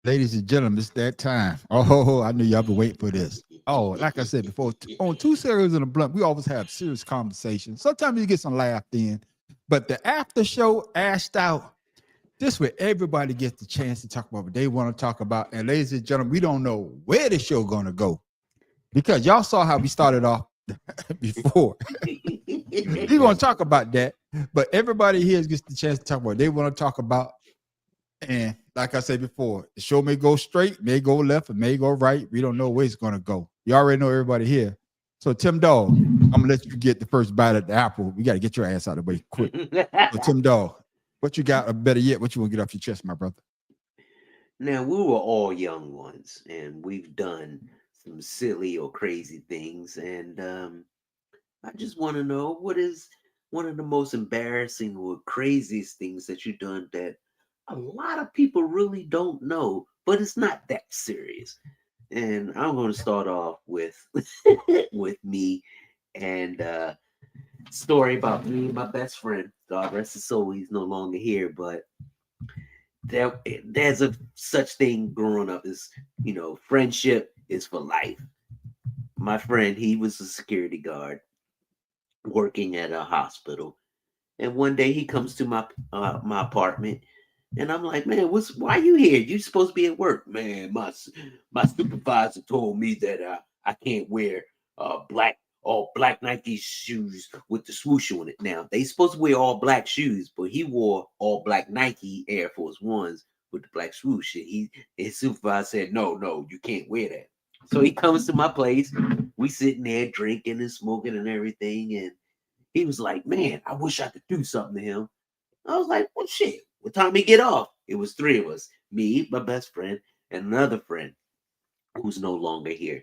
Ladies and gentlemen, it's that time. Oh, I knew y'all been waiting for this. Oh, like I said before, on two Cigars and a Blunt, we always have serious conversations. Sometimes you get some laugh in, but the after show asked out, this way everybody gets the chance to talk about what they want to talk about. And ladies and gentlemen, we don't know where the show gonna go because y'all saw how we started off before. We're gonna talk about that, but everybody here gets the chance to talk about what they want to talk about. And like I said before, the show may go straight, may go left, and may go right. We don't know where it's gonna go. You already know everybody here. So Tim Dog, I'm gonna let you get the first bite at the apple. We gotta get your ass out of the way quick. So Tim Dog, what you got, or better yet, what you want to get off your chest, my brother? Now, we were all young ones, and we've done some silly or crazy things. And I just want to know, what is one of the most embarrassing or craziest things that you've done that a lot of people really don't know, but it's not that serious. And I'm going to start off with with me and story about me and my best friend. God rest his soul, he's no longer here, but there's a such thing growing up as, friendship is for life. My friend, he was a security guard working at a hospital, and one day he comes to my apartment, and I'm like, man, why you here? You supposed to be at work, man. My supervisor told me that I can't wear all black Nike shoes with the swoosh on it. Now they supposed to wear all black shoes, but he wore all black Nike Air Force Ones with the black swoosh. And his supervisor said, no, you can't wear that. So he comes to my place. We sitting there drinking and smoking and everything, and he was like, man, I wish I could do something to him. I was like, well, shit, what time he get off? It was three of us, me, my best friend, and another friend who's no longer here.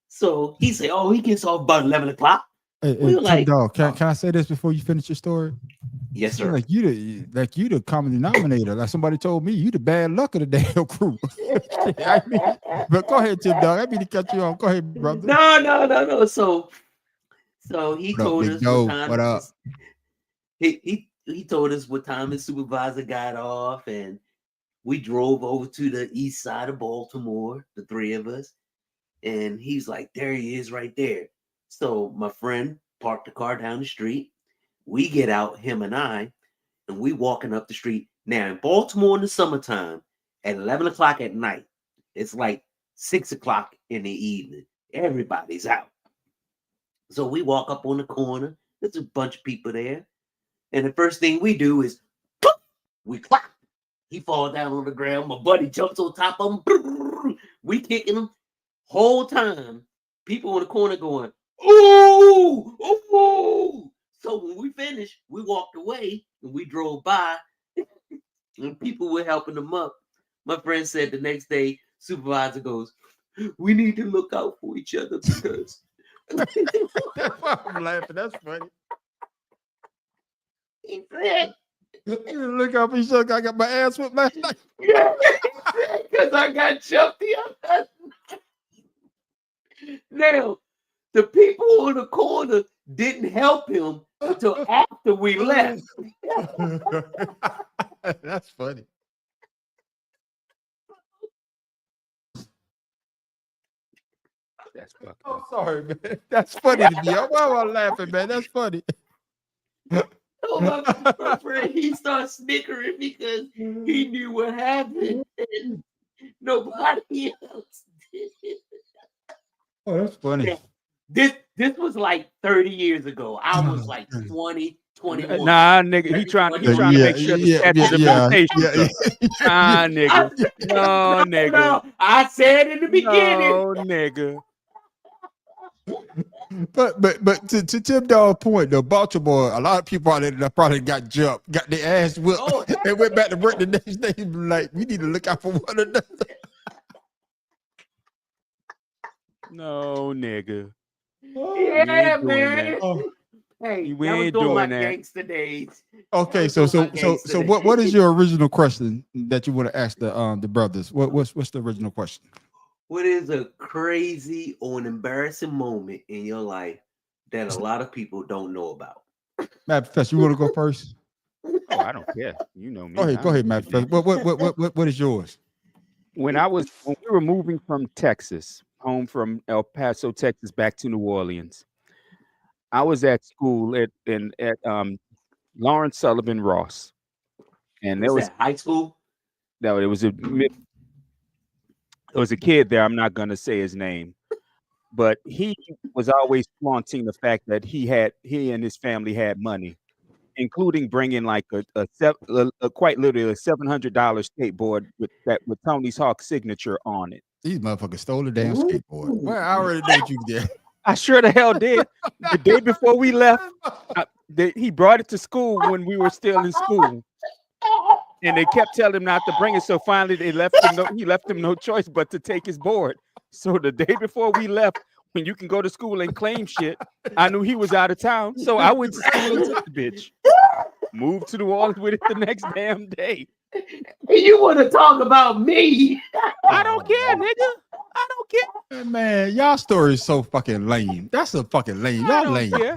So he said, oh, he gets off about 11 o'clock. We Hey, were Tim like, Dog, oh, can I say this before you finish your story? It yes, seems sir. like you the common denominator. Like somebody told me, you the bad luck of the damn crew. I mean, but go ahead, Tim Dog. I mean to cut you off. Go ahead, brother. No. So he What up, told big us what dog? What time up? his he told us what time his supervisor got off, and we drove over to the east side of Baltimore, the three of us. And he's like, there he is right there. So my friend parked the car down the street. We get out, him and I, and we walking up the street. Now in Baltimore in the summertime, at 11 o'clock at night, it's like 6 o'clock in the evening. Everybody's out. So we walk up on the corner. There's a bunch of people there. And the first thing we do is we clap. He falls down on the ground. My buddy jumps on top of him. We kicking him. Whole time, people in the corner going, ooh, ooh. So when we finished, we walked away and we drove by, and people were helping them up. My friend said the next day, supervisor goes, we need to look out for each other because That's why I'm laughing. That's funny. he said, Look up, he said, I got my ass whipped last night. yeah, because I got jumped the other. Now, the people on the corner didn't help him until after we left. That's funny. That's fucked I'm up. sorry, man. That's funny to me. Why am I laughing, man? That's funny. So my friend, he started snickering because he knew what happened and nobody else did. Oh, that's funny. Yeah. This was like 30 years ago. I was like 20, 21. Nah, nigga, he Maybe trying to 21. Yeah, make sure the yeah, yeah, statute of yeah, limitations yeah, up. yeah. Nah, nigga. No, nigga. No, I said in the beginning. No, nigga. But to Tim Dog's point, though, Baltimore, a lot of people out there that probably got jumped, got their ass whipped, Oh, and went back to work the next day. Like, we need to look out for one another. No, nigga. We yeah, ain't doing that. man. Oh, Hey, We that was ain't during my doing that. gangster days. That okay, was so during my so so gangster so days. what is your original question that you want to ask the brothers? What's the original question? What is a crazy or an embarrassing moment in your life that a lot of people don't know about? Matt Professor, you want to go first? Oh, I don't care. You know Go me. ahead, I don't give Matt a damn. Professor. What is yours? when we were moving from Texas, home from El Paso, Texas, back to New Orleans, I was at school at Lawrence Sullivan Ross, and Was that high school? there was a kid there. I'm not gonna say his name, but he was always flaunting the fact that he and his family had money, including bringing like a quite literally a $700 skateboard with Tony Hawk's signature on it. These motherfuckers stole the damn skateboard. Well, I already know what you did. I sure the hell did. The day before we left, he brought it to school when we were still in school, and they kept telling him not to bring it. So finally, he left him no choice but to take his board. So the day before we left, when you can go to school and claim shit, I knew he was out of town, so I went to school and took the bitch. Moved to New Orleans with it the next damn day. You want to talk about me? I don't care, nigga. I don't care. Man, y'all story is so fucking lame. That's a fucking lame. I Y'all don't lame. care.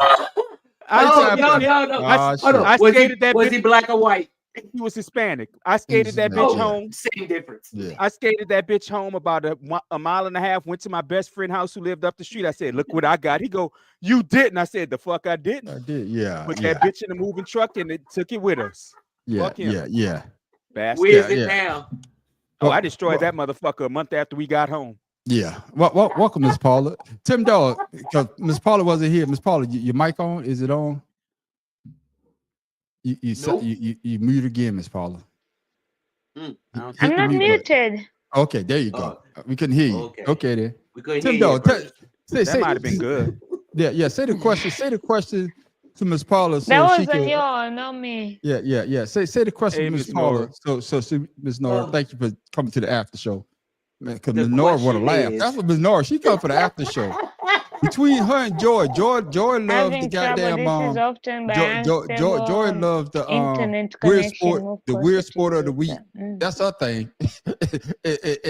No. I Was skated that was bitch. he black or white? He was Hispanic. I skated that bitch home. Same difference. Yeah. I skated that bitch home about a mile and a half. Went to my best friend house who lived up the street. I said, "Look what I got." He go, "You didn't." I said, "The fuck I didn't." I did. Yeah. Put yeah. that bitch in the moving truck and it took it with us. Yeah. Fuck him. Yeah. Bastard. Where's it yeah. now? Oh, I destroyed that motherfucker a month after we got home. Yeah. Welcome, Miss Paula. Tim Dog, because Miss Paula wasn't here. Miss Paula, your mic on? Is it on? You mute again, Miss Paula. I don't I'm not muted. Okay, there you go. We couldn't hear you. Okay then. We couldn't Tim hear you. Dog, at first. That might have been good. Yeah. Say the question. Say the question to Miss Paula. So That she was can, on you, not me. Yeah. Say the question Hey, to Miss Miss Paula. Nora. So Miss Nora, thank you for coming to the after show. Man, because The Miss Nora want to question laugh. is- That's what Miss Nora. She come for the after show. Between her and Joy loves the Having trouble. goddamn This is often by Joy loves the internet weird connection. sport, of the course weird it sport is of the week. better. That's her thing.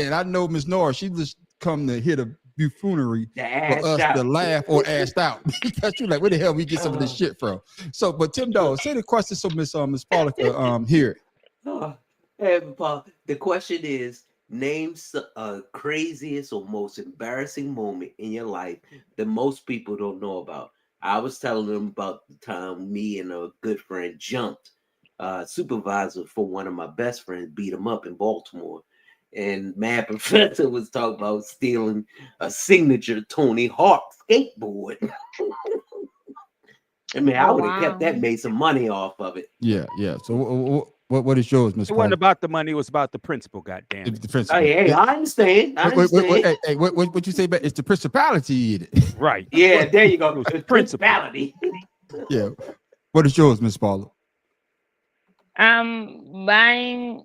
and I know Miss Nora, she just come to hit a buffoonery The for ass us out. to laugh or asked out because you like, where the hell we get some of this shit from? So, but Tim Dog, say the question so Miss Paula can hear it. Hey, Paul, the question is, name craziest or most embarrassing moment in your life that most people don't know about. I was telling them about the time me and a good friend jumped supervisor for one of my best friends, beat him up in Baltimore. And Mad Professor was talking about stealing a signature Tony Hawk skateboard. I mean, I would have kept that, made some money off of it. Yeah. So what is yours, Miss It Paula? wasn't about the money. It was about the principle. Goddamn it. The principal. Hey, I understand. I understand. Hey, what you say about it's the principality? Right. Yeah, there you go. It was The principle. principality. Yeah. What is yours, Miss Paula? Buying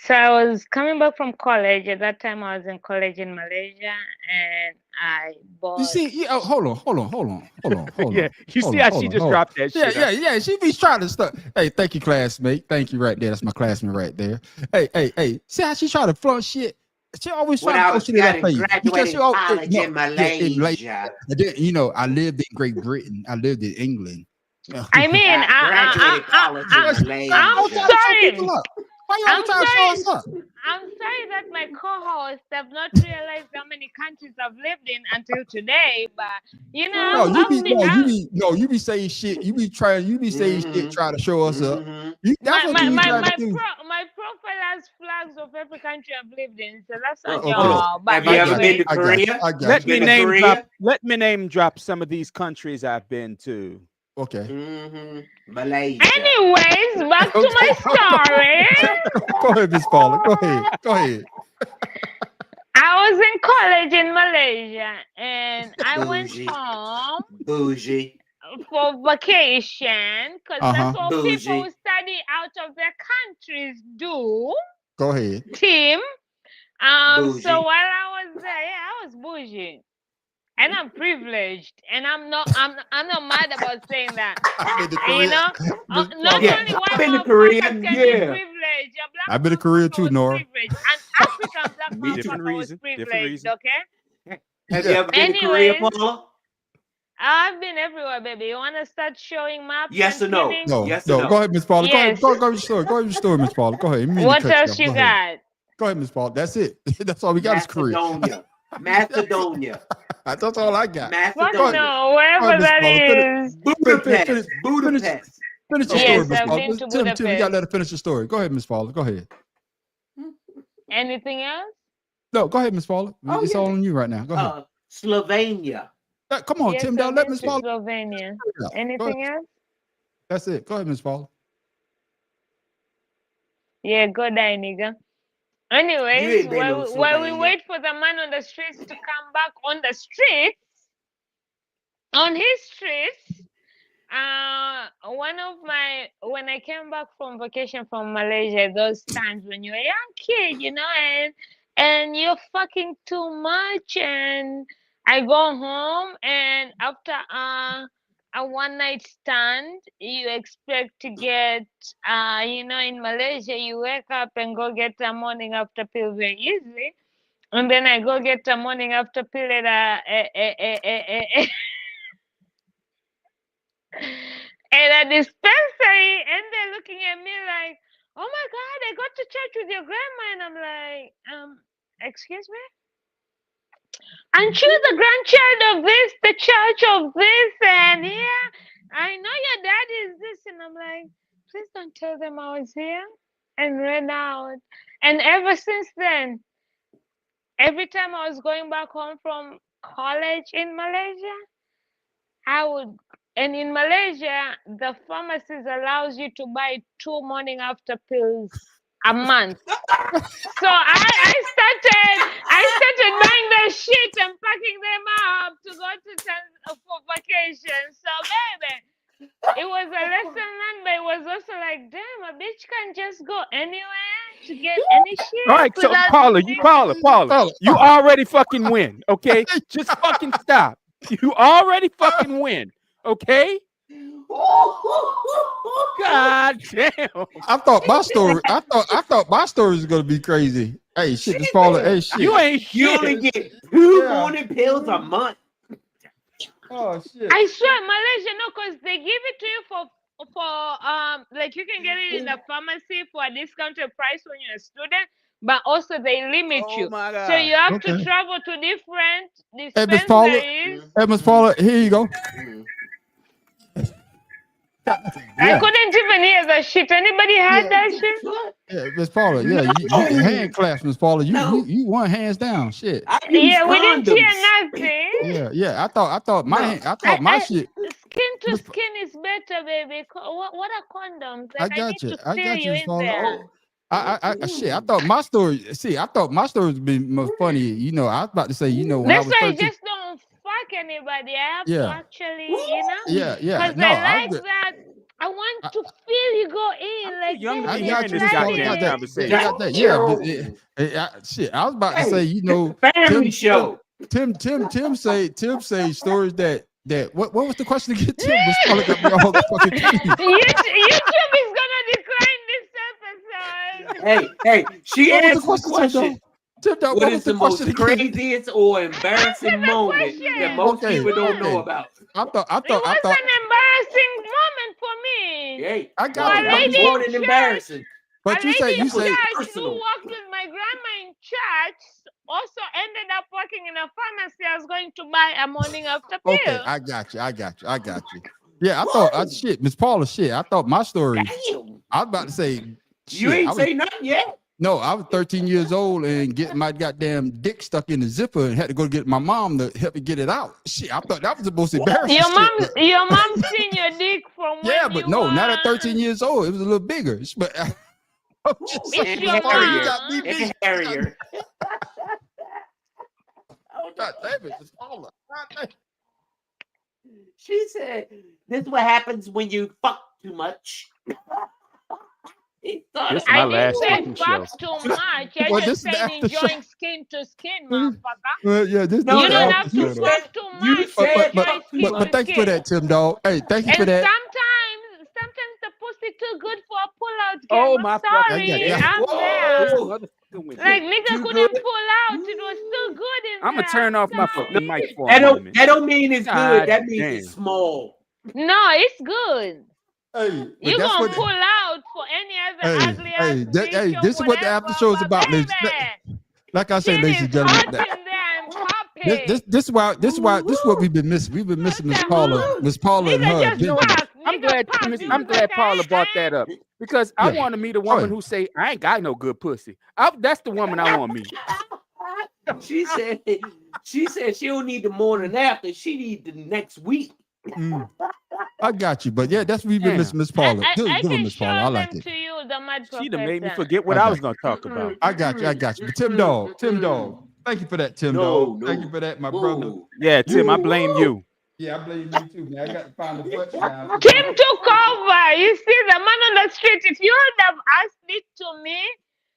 so I was coming back from college. At that time I was in college in Malaysia and I bought You see, hold on. Yeah. You see how she just dropped that shit. Yeah. She be trying to stuff. Hey, thank you, classmate. Thank you right there. That's my classmate right there. Hey. See how she try to flaunt shit? She always When try I to was shit in that face. graduating college in Malaysia. And then, I lived in Great Britain. I lived in England. I mean graduated college in Malaysia. I'm sorry. Why you always trying to show us up? I'm sorry that my co-hosts have not realized how many countries I've lived in until today, but You be saying shit. You be saying shit, trying to show us up. That's what you trying to do. My profile has flags of every country I've lived in, so that's not Okay. your. But Have you ever been to I got Korea? you. I got Let you. me Been to name Korea? drop. Let me name drop some of these countries I've been to. Okay. Malaysia. Anyways, back to my story. Go ahead, Miss Paula. Go ahead. I was in college in Malaysia and I went Bougie. home Bougie. for vacation because that's what Bougie. people who study out of their countries do. Go ahead. Team. Bougie. So while I was there, I was bougie. And I'm privileged, and I'm not mad about saying that. I've been to You Korea. know, not Yeah, only one I've been to motherfucker Korea, can be yeah. privileged. A black I've been to Korea motherfucker too, was Nora. privileged. An African black Different motherfucker was reason, different privileged. reason. Okay. Have you ever been to Korea, Anyways. Paula? I've been everywhere, baby. You want to start showing maps? Yes and or no? pinning? No, Yes or no. no? Go ahead, Miss Paula. Yes. Go ahead with your story. Go ahead with your story, Miss Paula. Go ahead. Didn't mean to What cut you else off. you Go ahead. got? Go ahead, Miss Paula. That's it. That's all we got is career. Macedonia. Macedonia. That's all I got. Fuck Macedonia. no, Go wherever ahead, Miss that Paula. is. Budapest. Finish Budapest. your Okay. story, Yes, Miss I've Paula. been to Tim, you gotta let her Budapest. finish the story. Go ahead, Miss Paula. Go ahead. Anything else? No, go ahead, Miss Paula. Oh, It's yeah. all on you right now. Go ahead. Slovenia. Come on, Yes, Tim. I've Let been Miss to Paula. Slovenia. Go ahead. Anything else? That's it. Go ahead, Miss Paula. Yeah, go die, nigga. You Anyways, ain't been no while we Slovenia. wait for the man on the streets to come back on the streets, on his streets, when I came back from vacation from Malaysia, those times when you're a young kid, you know, and you're fucking too much, and I go home, and after a one night stand, you expect to get, you know, in Malaysia, you wake up and go get a morning after pill very easily. And then I go get a morning after pill at a dispensary, and they're looking at me like, "Oh my God, I got to church with your grandma," and I'm like, excuse me? Aren't you the grandchild of this, the church of this, and yeah, I know your dad is this, and I'm like, please don't tell them I was here, and ran out. And ever since then, every time I was going back home from college in Malaysia, and in Malaysia, the pharmacist allows you to buy 2 morning after pills a month. So I started buying their shit and packing them up to go to for vacation. So baby, it was a lesson learned, but it was also like, damn, a bitch can just go anywhere to get any shit. All right, so without Paula, being- Paula, you already fucking win, okay? Just fucking stop. You already fucking win, okay? God damn. I thought my story. I thought my story was gonna be crazy. Hey, shit, Miss Paula. Hey, shit. You ain't You shit. only get 2 Yeah. morning pills a month. Oh shit. I swear, Malaysia, no, because they give it to you for like you can get it in the pharmacy for a discounted price when you're a student, but also they limit Oh you. my God. So you have Okay. to travel to different Hey, Miss Paula. dispensaries. Hey, Miss Paula. Here you go. Mm. I couldn't even hear that shit. Anybody had that shit? Yeah, Miss Paula. Yeah, you hand clasp, Miss Paula. No. You won hands down. Shit. I use Yeah, we didn't hear condoms. nothing. Yeah. I thought my shit. Skin to Miss- skin is better, baby. What are condoms? I Like, I got need you. to I feel got you you, Miss in Paula. there. I thought my story. See, I thought my story would be more funny. You know, I was about to say, you know, when That's I was why I 13. just don't fuck anybody. I have to Yeah. actually, you know, Yeah. because No, I like good. that. I want to feel you go in like young to this. I be you got hearing you, this Miss Paula. goddamn Got that. conversation. I got that. Yeah. But, shit, I was about to say, you know, Family show. Tim say stories that what was the question again? Tim, Miss Paula got me all the fucking confused. YouTube is gonna decline this episode. Hey, she What was asked the the question, question. Tim, dog, What what is was the the most question again? craziest or embarrassing Answer the moment question. that most Okay, people don't know okay. about? I thought It was an embarrassing moment for me. Hey, I that got was you. much lady more in than church. embarrassing. But A you say lady in church personal. who walked with my grandma in church also ended up working in a pharmacy. I was going to buy a morning after pill. okay, I got you. Yeah, I thought shit, Miss Paula, shit. I thought my story. Damn. I was about to say You shit, ain't say nothing yet. no, I was 13 years old and get my goddamn dick stuck in the zipper and had to go get my mom to help me get it out. Shit, I thought that was the most embarrassing Your mom seen your dick from Yeah, when but you no, were... not at 13 years old. It was a little bigger. But I'm just saying, It's And your Harrier. you got me And beat. Harrier. Oh, God damn it, Miss Paula. God damn it. She said, "This is what happens when you fuck too much." He thought This it- my I last didn't say fucking fuck too much. I Well, just this is the said after show. enjoying skin to skin, motherfucker. Well, yeah, this No, You the don't after have show, to though. fuck too You much. said to fuck enjoy too skin much. to Thank you for skin. that, Tim, dog. Hey, thank you And for that. sometimes the pussy too good for a pull-out Oh, I'm my sorry. fucking God. I'm This there. Whoa. motherfucker went Like there. nigga Too couldn't good. pull out. It was still good in I'm there. gonna turn off my No, fucking mic for that a moment. don't mean it's God good. That means damn. it's small. No, it's good. Hey, but You that's gonna what. pull out for any other Hey, ugly ass hey, bitch or this is what the whatever, after show is but about, ladies. baby, Like I say, shit ladies is and gentlemen, hot in there and popping. this is what we've been missing. We've been missing Miss Paula and Nigga her just You know what? adventures. pack. I'm Nigga glad pack. You I'm was like, glad Paula brought that up because I Yeah. want to meet a Oh, woman yeah. who say I ain't got no good pussy. That's the woman I want to meet. She said she don't need the morning after. She need the next week. Mm. I got you, but yeah, that's what we've been Damn. missing Miss Paula. I Good one, can Miss Paula. I show like them it. to you, the mad She done made me professor. forget what I I got was you. gonna talk about. I got you. But Tim Dog. Thank you for that, Tim No, Dog. no. Thank you for that, my brother. Whoa. Yeah, Tim, I blame you. Yeah, I blame you too, man. I got to find the foot down. Tim took over. You see, the man on the street. If you would have asked it to me,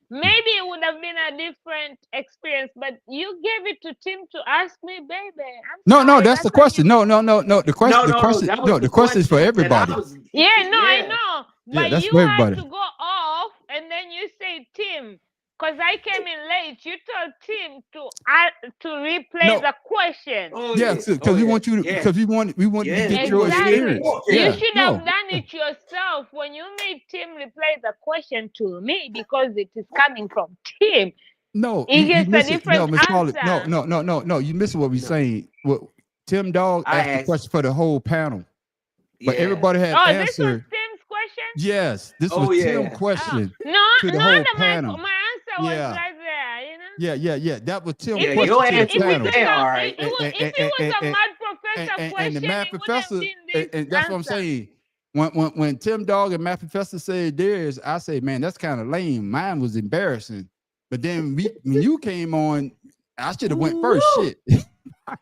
maybe it would have been a different experience. But you gave it to Tim to ask me, baby. I'm No, sorry. that's the question. No. The question, That was the question is for that everybody. I was. Yeah, no, I Yeah. know. Yeah, But that's you for had everybody. to go off, and then you say Tim, because I came in late. You told Tim to replay No. the question. Oh Yeah, yeah. because Oh, we yeah. want you to, Yeah. because we want you to Yeah. get your Exactly. experience. You Yeah, should no. have done it yourself when you made Tim replay the question to me because it is coming from Tim. No, He you gets a miss it. No, different Miss Paula. answer. No. You missing what we're saying. What Tim Dog I asked the asked. question for the whole panel, but Yeah. everybody had Oh, this was answered. Tim's question? Yes, this Oh, was yeah. Tim's question No, to the no, whole my panel. answer was Yeah. right there, you know? Yeah. That was Tim's Yeah, question your to the answer was panel. there, all right. If it was a mad professor And question, the math it would professor, have been this and that's what I'm answer. saying. When Tim Dog and math professor said theirs, I say, man, that's kind of lame. Mine was embarrassing. But then when you came on, I should have went first. Woo! Shit. I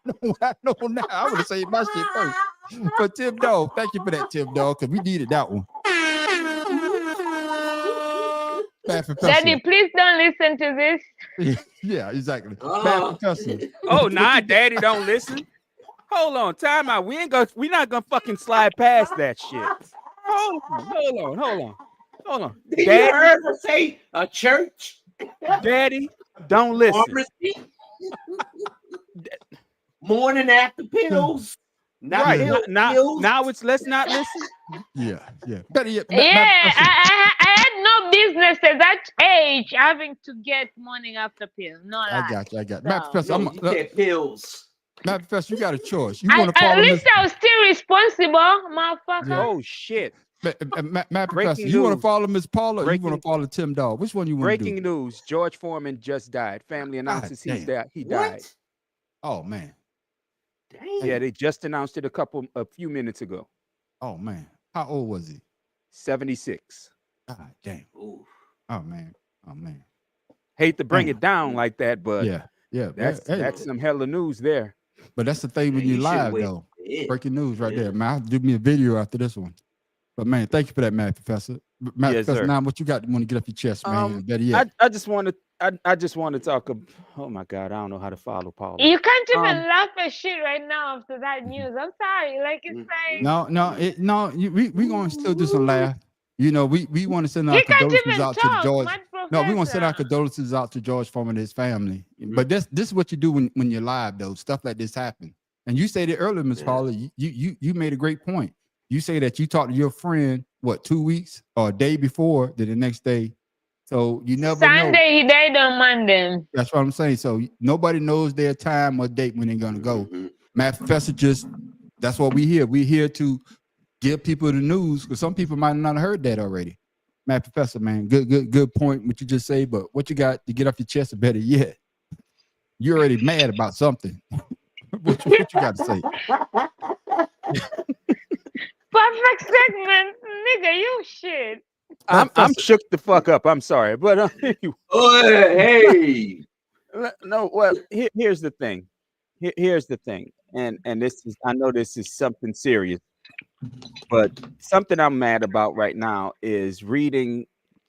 know now. I would have saved my shit first. But Tim Dog, thank you for that, Tim Dog, because we needed that one. Math professor. Daddy, please don't listen to this. Yeah, exactly. Math Oh. professor. Oh, nah, Daddy don't listen. Hold on, time out. We're not gonna fucking slide past that shit. Hold on. Did you Daddy, heard her say a church? Daddy, don't listen. Pharmacy? Morning after pills? Not Right pill- now, pills? let's not listen. Yeah. Better yet, Yeah, I had no business at that age having to get morning after pill. No lie. I got you. Math So- professor, No, you said pills. Math professor, you got a choice. You want to At follow least Miss I was still responsible, motherfucker. Yeah. Oh shit! Math professor? Breaking You want to news. follow Miss Paula or you want Breaking- to follow Tim Dog? Which one you want to Breaking do? news: George Foreman just died. Family announces he damn. died. What? Oh man. Dang. Yeah, they just announced it a few minutes ago. Oh man. How old was he? 76. God damn. Ooh. Oh man. Hate to bring Damn. it down like that, but Yeah. that's some hella news there. But that's the thing when Yeah, you you should live wait. though. Yeah. Breaking news right Yeah. there. Man, I'll do me a video after this one. But man, thank you for that, Math professor. Math Yes, professor, sir. now what you got to want to get off your chest, man? Better yet. I just want to talk. Oh my God, I don't know how to follow Paula. You can't even laugh at shit right now after that news. I'm sorry. Like it's like We gonna still do some laugh. You know, we want to send our he can't condolences even out to talk, George. mad No, we want to send our professor. condolences out to George Foreman and his family. But this is what you do when you're live, though. Stuff like this happen. And you said it earlier, Miss Yeah. Paula. You made a great point. You say that you talked to your friend 2 weeks or a day before, then the next day. So you never know. Sunday he died on Monday. That's what I'm saying. So nobody knows their time or date when they're gonna go. Mhm. Math professor, that's what we here. We're here to give people the news because some people might not have heard that already. Math professor, man, good point what you just say. But what you got to get off your chest, or better yet, you're already mad about something. what you got to say? Perfect segment, nigga. You shit. I'm shook the fuck up. I'm sorry, but anyway. Oh, hey. No, well, here's the thing. Here's the thing, and this is, I know this is something serious, but something I'm mad about right now is reading.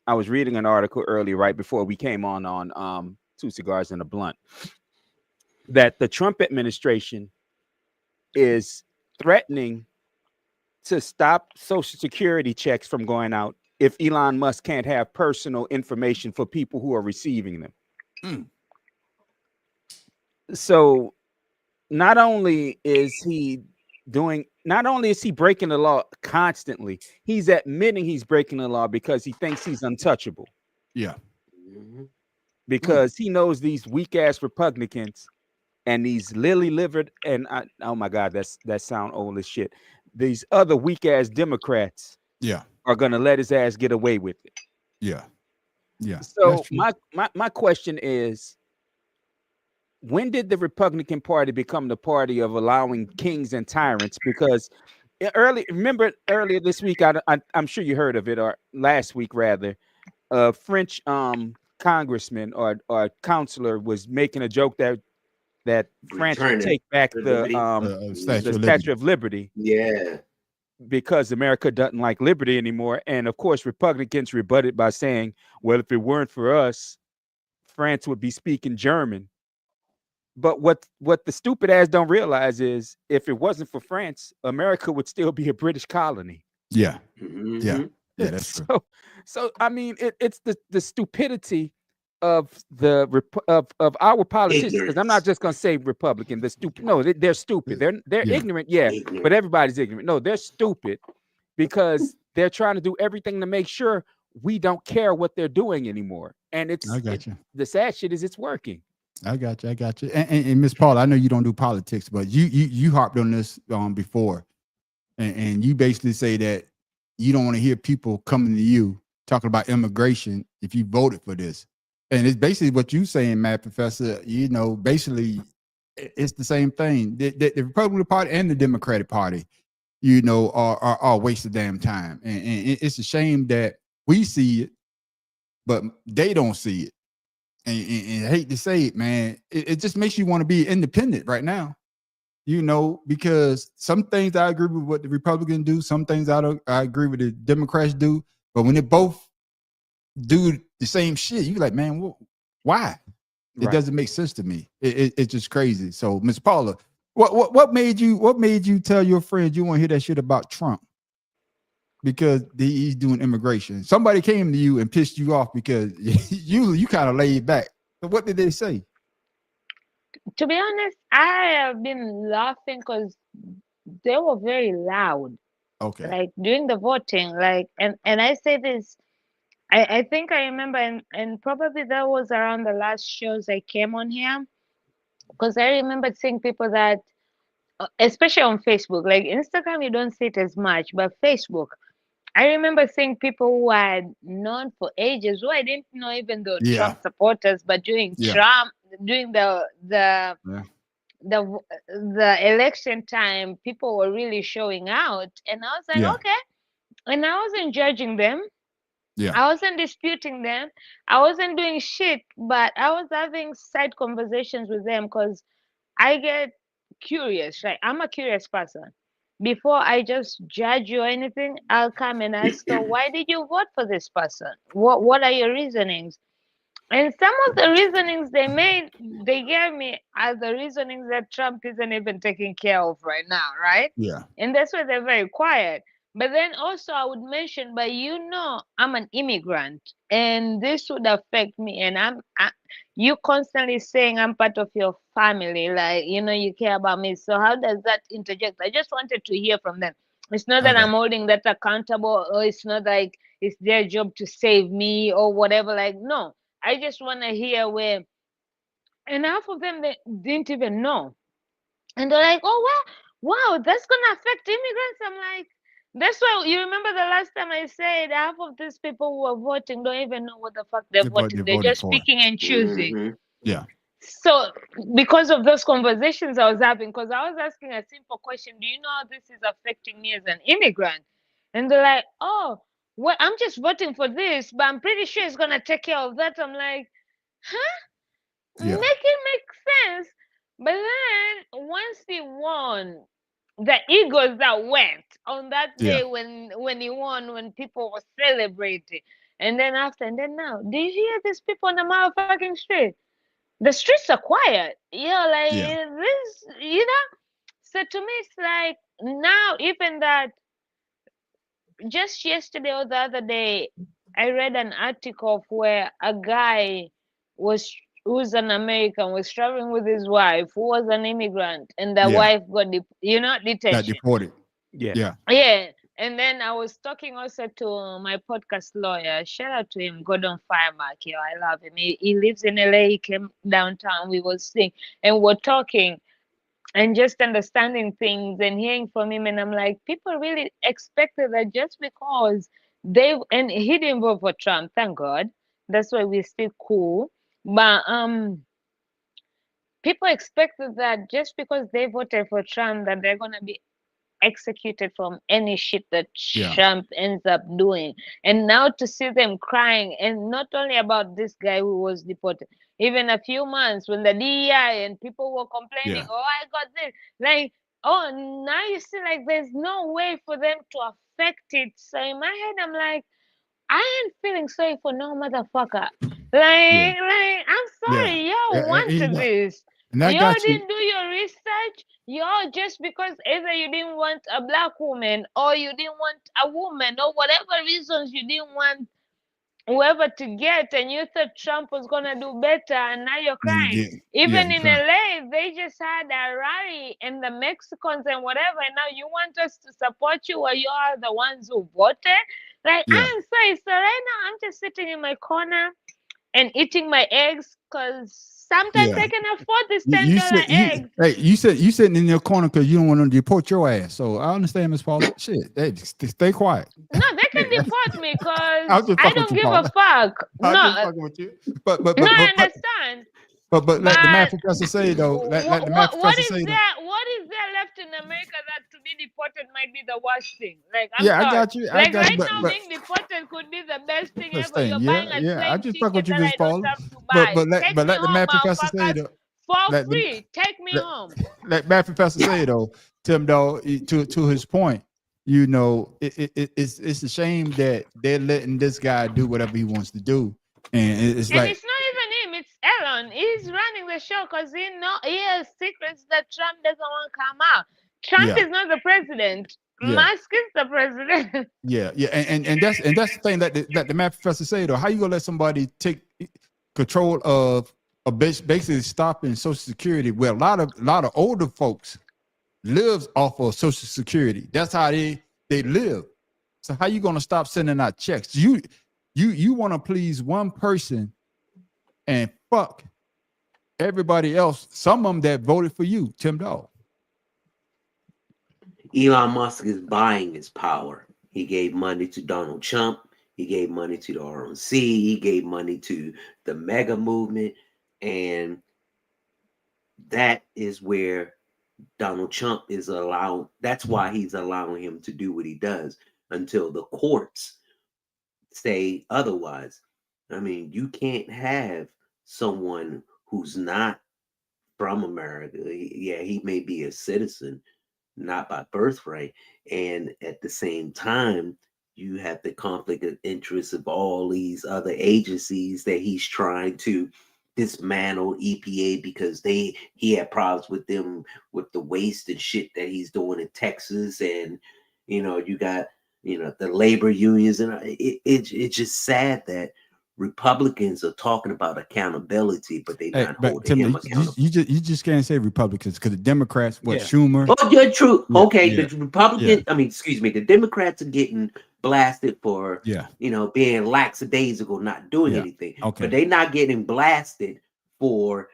I was reading an article earlier, right before we came on Two Cigars and a Blunt, that the Trump administration is threatening to stop Social Security checks from going out if Elon Musk can't have personal information for people who are receiving them. Mm. So not only is he breaking the law constantly, he's admitting he's breaking the law because he thinks he's untouchable. Yeah. Mhm. Because he knows these weak ass Republicans and these lily livered oh my God, that sound old as shit. These other weak ass Democrats Yeah. are gonna let his ass get away with it. Yeah. Yeah. That's So true. my question is, when did the Republican Party become the party of allowing kings and tyrants? Because remember earlier this week, I'm sure you heard of it, or last week rather, a French congressman or counselor was making a joke that France would Returning take back to the liberty. Statue of Liberty. Statue of Liberty Yeah. because America doesn't like liberty anymore. And of course, Republicans rebutted by saying, well, if it weren't for us, France would be speaking German. But what the stupid ass don't realize is, if it wasn't for France, America would still be a British colony. Yeah. Mhm. Yeah. Yeah. That's true. So I mean, it's the stupidity of of our politicians. Because I'm not Ignorance. just gonna say Republican. The stupid. No, they're stupid. They're Yeah. ignorant. Yeah, Ignorant. but everybody's ignorant. No, they're stupid because they're trying to do everything to make sure we don't care what they're doing anymore. And I got you. the sad shit is it's working. I got you. I got you. And Miss Paula, I know you don't do politics, but you harped on this before, and you basically say that you don't want to hear people coming to you talking about immigration if you voted for this. And it's basically what you saying, Matt Professor. You know, basically, it's the same thing. The Republican Party and the Democratic Party, you know, are a waste of damn time. And it's a shame that we see it, but they don't see it. And I hate to say it, man, it just makes you want to be independent right now, you know, because some things I agree with what the Republicans do, some things I agree with the Democrats do, but when they both do the same shit, you like, man, why? It Right. doesn't make sense to me. It's just crazy. So, Miss Paula, what made you tell your friends you want to hear that shit about Trump? Because he's doing immigration. Somebody came to you and pissed you off because you kind of laid back. So what did they say? To be honest, I have been laughing because they were very loud, Okay. like during the voting. Like, and I say this, I think I remember, and probably that was around the last shows I came on here, because I remember seeing people that, especially on Facebook, like Instagram, you don't see it as much, but Facebook, I remember seeing people who I had known for ages, who I didn't know even though Yeah. Trump supporters, but during Yeah. Trump, during the Yeah. the the election time, people were really showing out, and I was like, Yeah. okay, and I wasn't judging them, Yeah. I wasn't disputing them, I wasn't doing shit, but I was having side conversations with them because I get curious, right? I'm a curious person. Before I just judge you or anything, I'll come and ask, so why did you vote for this person? What are your reasonings? And some of the reasonings they gave me are the reasonings that Trump isn't even taking care of right now, right? Yeah. And that's why they're very quiet. But then also I would mention, but I'm an immigrant, and this would affect me. And you constantly saying I'm part of your family, like you care about me. So how does that interject? I just wanted to hear from them. It's not I that got I'm holding that accountable, or it's not like it's their job to save me or whatever. Like, no, I just want to hear where, and half of them they didn't even know, and they're like, "Oh wow, that's gonna affect immigrants." I'm like, "That's why you remember the last time I said half of these people who are voting don't even know what the fuck they're They voting. They're voted just for it. picking and choosing." Mhm. Yeah. So because of those conversations I was having, because I was asking a simple question, do you know how this is affecting me as an immigrant? And they're like, oh, well, I'm just voting for this, but I'm pretty sure it's gonna take care of that. I'm like, huh? Yeah. Make it make sense. But then once he won, the egos that went on that Yeah. day when he won, when people were celebrating, and then after, and then now, do you hear these people on the motherfucking street? The streets are quiet. Like Yeah. this. So to me, it's like now, even that just yesterday or the other day, I read an article of where a guy was who's an American was traveling with his wife who was an immigrant, and the Yeah. wife got Got detention. deported. Yeah. Yeah. Yeah. And then I was talking also to my podcast lawyer. Shout out to him, Gordon Firemark. Yeah, I love him. He lives in LA. He came downtown. We were sitting and we're talking and just understanding things and hearing from him. And I'm like, people really expected that just because and he didn't vote for Trump, thank God. That's why we're still cool. But people expected that just because they voted for Trump, that they're gonna be executed from any shit that Yeah. Trump ends up doing. And now to see them crying, and not only about this guy who was deported, even a few months when the DEI and people were complaining, Yeah. oh, I got this. Like, oh, now you see, like, there's no way for them to affect it. So in my head, I'm like, I ain't feeling sorry for no motherfucker. Yeah. I'm Yeah. sorry, y'all You wanted know, this. and I Y'all got you. didn't do your research. Y'all just because either you didn't want a black woman or you didn't want a woman or whatever reasons you didn't want whoever to get, and you thought Trump was gonna do better, and now you're And you crying. get. Yeah. Even You in trying. LA, they just had a rally, and the Mexicans and whatever, and now you want us to support you while you are the ones who voted. Like, Yeah. I'm sorry. So right now, I'm just sitting in my corner and eating my eggs because sometimes Yeah. I can afford this You, you $10 said you. eggs. Hey, you said you sitting in your corner because you don't want to deport your ass. So I understand, Miss Paula. Shit. Hey, stay quiet. No, they can deport me I'll because just I fuck with don't you, give a Paula. fuck. I'll just No, fuck with you. But but no, but I but but understand. but let the math But professor say though. Let the math what professor is say though. there? What is there left in America that to be deported might be the worst thing? Like, I'm Yeah, I sorry. got you. I Like got you. right But now, but being deported could be the best thing first ever. thing, You're yeah, buying a yeah. I plane just fuck with ticket you, that Miss I don't Paula. have to buy. Take But me let the home, math professor say motherfuckers, though. for Let the free. Take me let, home. let math professor say though, Tim though, to his point, you know, it's a shame that they're letting this guy do whatever he wants to do. And it's And like, it's not even him, it's Elon. He's running the show because he has secrets that Trump doesn't want to come out. Trump yeah, is not the president. yeah. Musk is the president. Yeah, yeah, and that's the thing that the math professor say though. How you gonna let somebody take control of basically stopping Social Security, where a lot of older folks lives off of Social Security. That's how they live. So how you gonna stop sending out checks? You want to please one person and fuck everybody else. Some of them that voted for you, Tim Dog. Elon Musk is buying his power. He gave money to Donald Trump. He gave money to the RNC. He gave money to the mega movement. And that is where Donald Trump is allowed. That's why he's allowing him to do what he does until the courts say otherwise. I mean, you can't have someone who's not from America. Yeah, he may be a citizen, not by birthright. And at the same time, you have the conflict of interest of all these other agencies that he's trying to dismantle. EPA, because he had problems with them with the waste and shit that he's doing in Texas. And you got the labor unions, and it's just sad that Republicans are talking about accountability, but they're Hey, not but holding Tim, him you accountable. you just can't say Republicans because the Democrats, what Yeah. Schumer, Oh, you're true. yeah, Okay, yeah, the Republican, I mean, excuse me, the Democrats are getting blasted for, yeah, being lackadaisical, not doing yeah. anything. Okay, But they're not getting blasted for,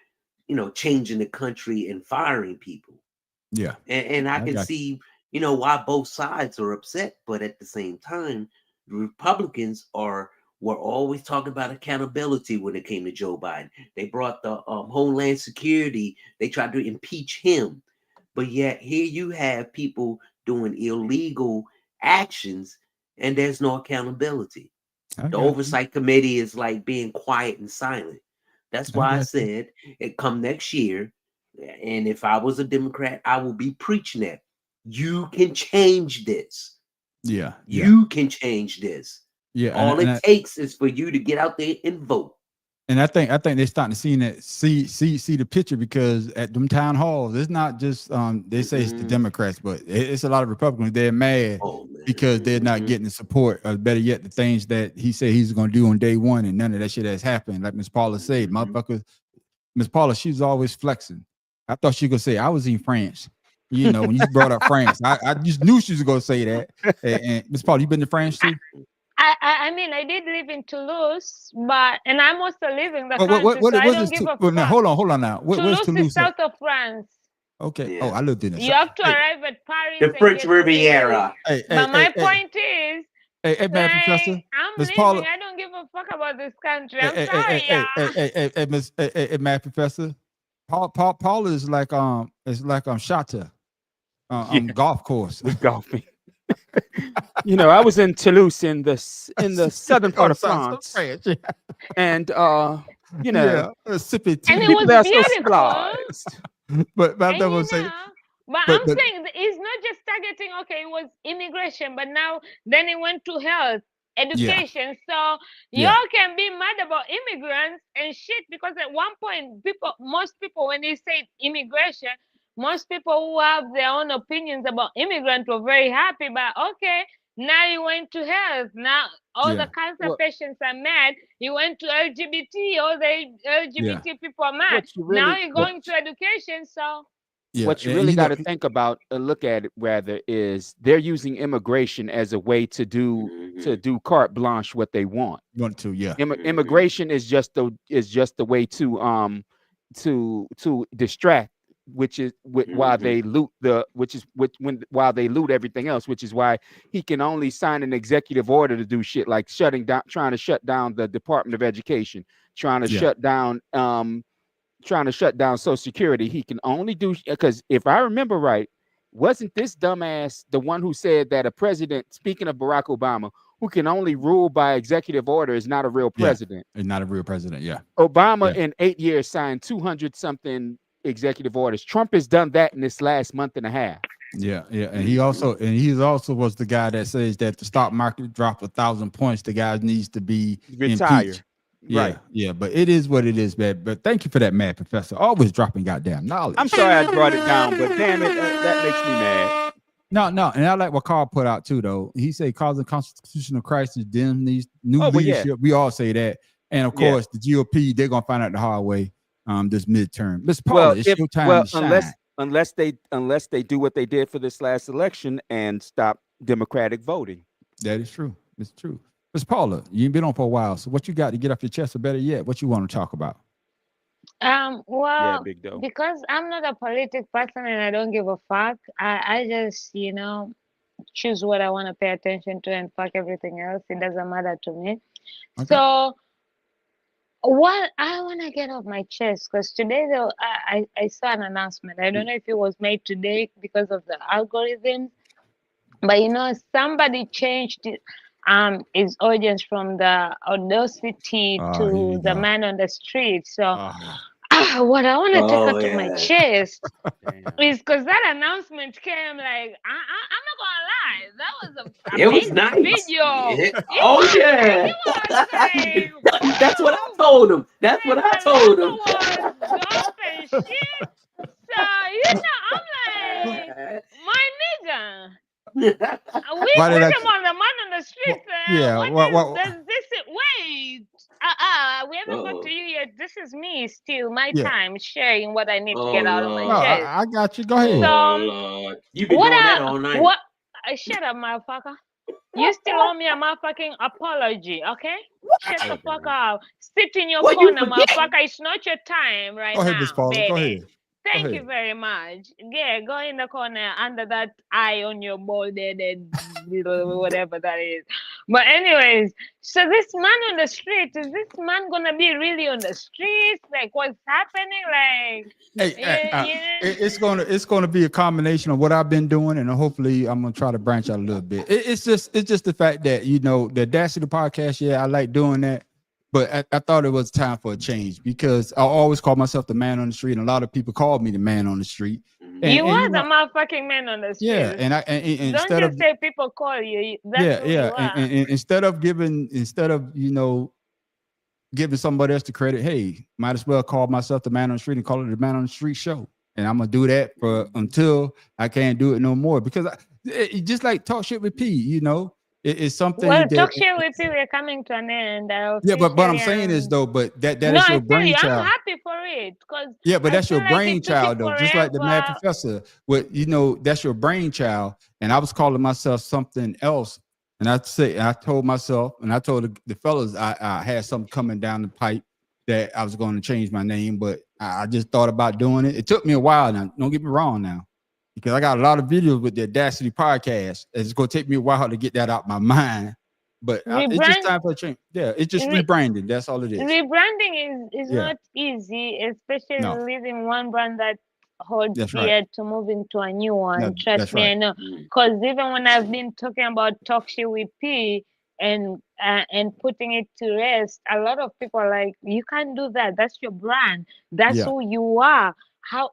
changing the country and firing people. yeah, And I I can got you. see, why both sides are upset. But at the same time, the Republicans were always talking about accountability when it came to Joe Biden. They brought the Homeland Security. They tried to impeach him. But yet here you have people doing illegal actions and there's no accountability. I The got you. oversight committee is like being quiet and silent. That's I why I got you. said it come next year. And if I was a Democrat, I will be preaching that. You can change this. Yeah, yeah, You can change this. yeah. All it takes is for you to get out there and vote. And I think they're starting to see the picture, because at them town halls, it's not just they say it's the Democrats, but it's a lot of Republicans. They're mad because they're not getting the support, or better yet, the things that he said he's going to do on day one, and none of that shit has happened. Like Miss Paula said, motherfuckers, Miss Paula, she's always flexing. I thought she was gonna say I was in France. You know, when you brought up France, I just knew she was gonna say that. And Miss Paula, you been to France too? I mean, I did live in Toulouse, and I'm also leaving the country, What so I is don't give a well, now, fuck. hold on now. Where's Toulouse Toulouse is at? south of France. Okay. Yeah. Oh, I lived in it. You have to arrive at Paris. The and French get to Riviera. Italy. Hey, But my point is, hey, man, Professor. like, I'm Miss leaving. Paula. I don't give a fuck about this country. I'm sorry, yeah. Hey, Miss, Math Professor. Paula is like Shata, golf course. with golfing. You know, I was in Toulouse in the southern part of France, and you know, sippy tea. And it people was are so beautiful. civilized. But I'm And never you say. know, but but- I'm saying that it's not just targeting. Okay, it was immigration, but now then it went to health, education. So Yeah. y'all can be mad about immigrants and shit, because at one point, most people, when they say immigration, most people who have their own opinions about immigrants were very happy. But okay, now you went to health. Now all Yeah. the cancer Well- patients are mad. You went to LGBT. All the LGBT people are mad. What you really- Now you're going to education. So Yeah, what you yeah, really know, got to think about, look at it rather, is they're using immigration as a way to do carte blanche what they want. want to, yeah. Immigration is just the way to distract, which is while they loot while they loot everything else, which is why he can only sign an executive order to do shit like trying to shut down the Department of Education, trying to shut down Social Security. He can only do, because if I remember right, wasn't this dumbass the one who said that a president, speaking of Barack Obama, who can only rule by executive order is not a real president? It's not a real president, yeah. Obama in 8 years signed 200 something executive orders. Trump has done that in this last month and a half. Yeah, and he also was the guy that says that the stock market dropped 1,000 points. The guy needs to be Retired. impeached. Yeah, Right. yeah, but it is what it is, man. But thank you for that, Mad Professor. Always dropping goddamn knowledge. I'm sorry I brought it down, but damn it, that makes me mad. No, and I like what Carl put out too, though. He said causing constitutional crisis, then these new leadership. Yeah. We all say that, and of course the GOP, they're gonna find out the hard way this midterm. Miss Paula, it's your time to shine. Unless they do what they did for this last election and stop Democratic voting. That is true. It's true. Miss Paula, you've been on for a while, so what you got to get off your chest, or better yet, what you want to talk about? Well, Big Doe. because I'm not a politic person and I don't give a fuck, I just, choose what I want to pay attention to and fuck everything else. It doesn't matter to me. Okay. So what I want to get off my chest, because today though I saw an announcement. I don't know if it was made today because of the algorithm, but somebody changed it. His audience from the audacity to the man on the street. So what I want to take out to my chest is, because that announcement came, like, I'm not gonna lie, that was a it was nice video. Yeah. That's what I told him. That's what I told him. So I'm like, my nigga. We put him on the man on the street. Wait. We haven't got to you yet. This is me still. My time sharing what I need to get out of my chest. I got you. Go ahead. So, you've been doing that all night. What? Shut up, motherfucker. You still owe me a motherfucking apology, okay? Shut the fuck up. Sit in your corner, motherfucker. It's not your time right now. Go ahead, Miss Paula. Baby. Go ahead. Thank you very much. Yeah, go in the corner under that eye on your bald-headed little whatever that is. But anyways, so this man on the street, is this man gonna be really on the streets? Like, what's happening? Like, it's gonna be a combination of what I've been doing, and hopefully I'm gonna try to branch out a little bit. It's just the fact that the Audacity podcast. Yeah, I like doing that. But I thought it was time for a change, because I always call myself the man on the street, and a lot of people call me the man on the street. And, you are the motherfucking man on the street. Yeah, and don't just say people call you. That's and instead of giving somebody else the credit. Hey, might as well call myself the man on the street and call it the man on the street show. And I'm gonna do that for until I can't do it no more. Because it just like talk shit with P, you know, it's something Well, that talk shit with you. We're coming to an end. yeah, but what I'm saying is though, but that no, is I your tell you, I'm brainchild. happy for it because Yeah, but I that's feel your like it took you brainchild though. Just like the mad forever. professor. What you know, that's your brainchild. And I was calling myself something else. And I told myself, and I told the fellas I had something coming down the pipe that I was going to change my name, but I just thought about doing it. It took me a while now. Don't get me wrong now. Because I got a lot of videos with the Audacity podcast. It's going to take me a while to get that out my mind. But it's just time for a change. Yeah, it's just rebranding. That's all it is. Rebranding is not easy, especially leaving one brand that holds dear to move into a new one. Trust me, I know. Because even when I've been talking about Talk Shit with P and putting it to rest, a lot of people are like, you can't do that. That's your brand. That's who you are. How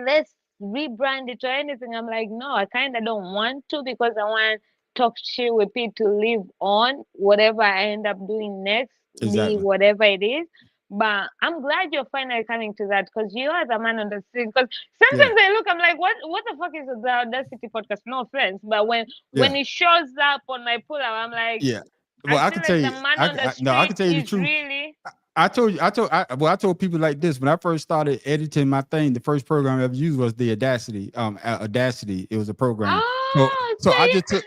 let's rebrand it or anything. I'm like, no, I kind of don't want to because I want Talk Shit with P to live on whatever I end up doing next, be whatever it is. But I'm glad you're finally coming to that because you are the man on the scene. Because sometimes I look, I'm like, what the fuck is the Audacity podcast? No offense, but when it shows up on my pull-up, I'm like, well, I can tell you, I can tell you the truth. Really, I told people like this when I first started editing my thing. The first program I ever used was the Audacity. Audacity. It was a program. So I just took.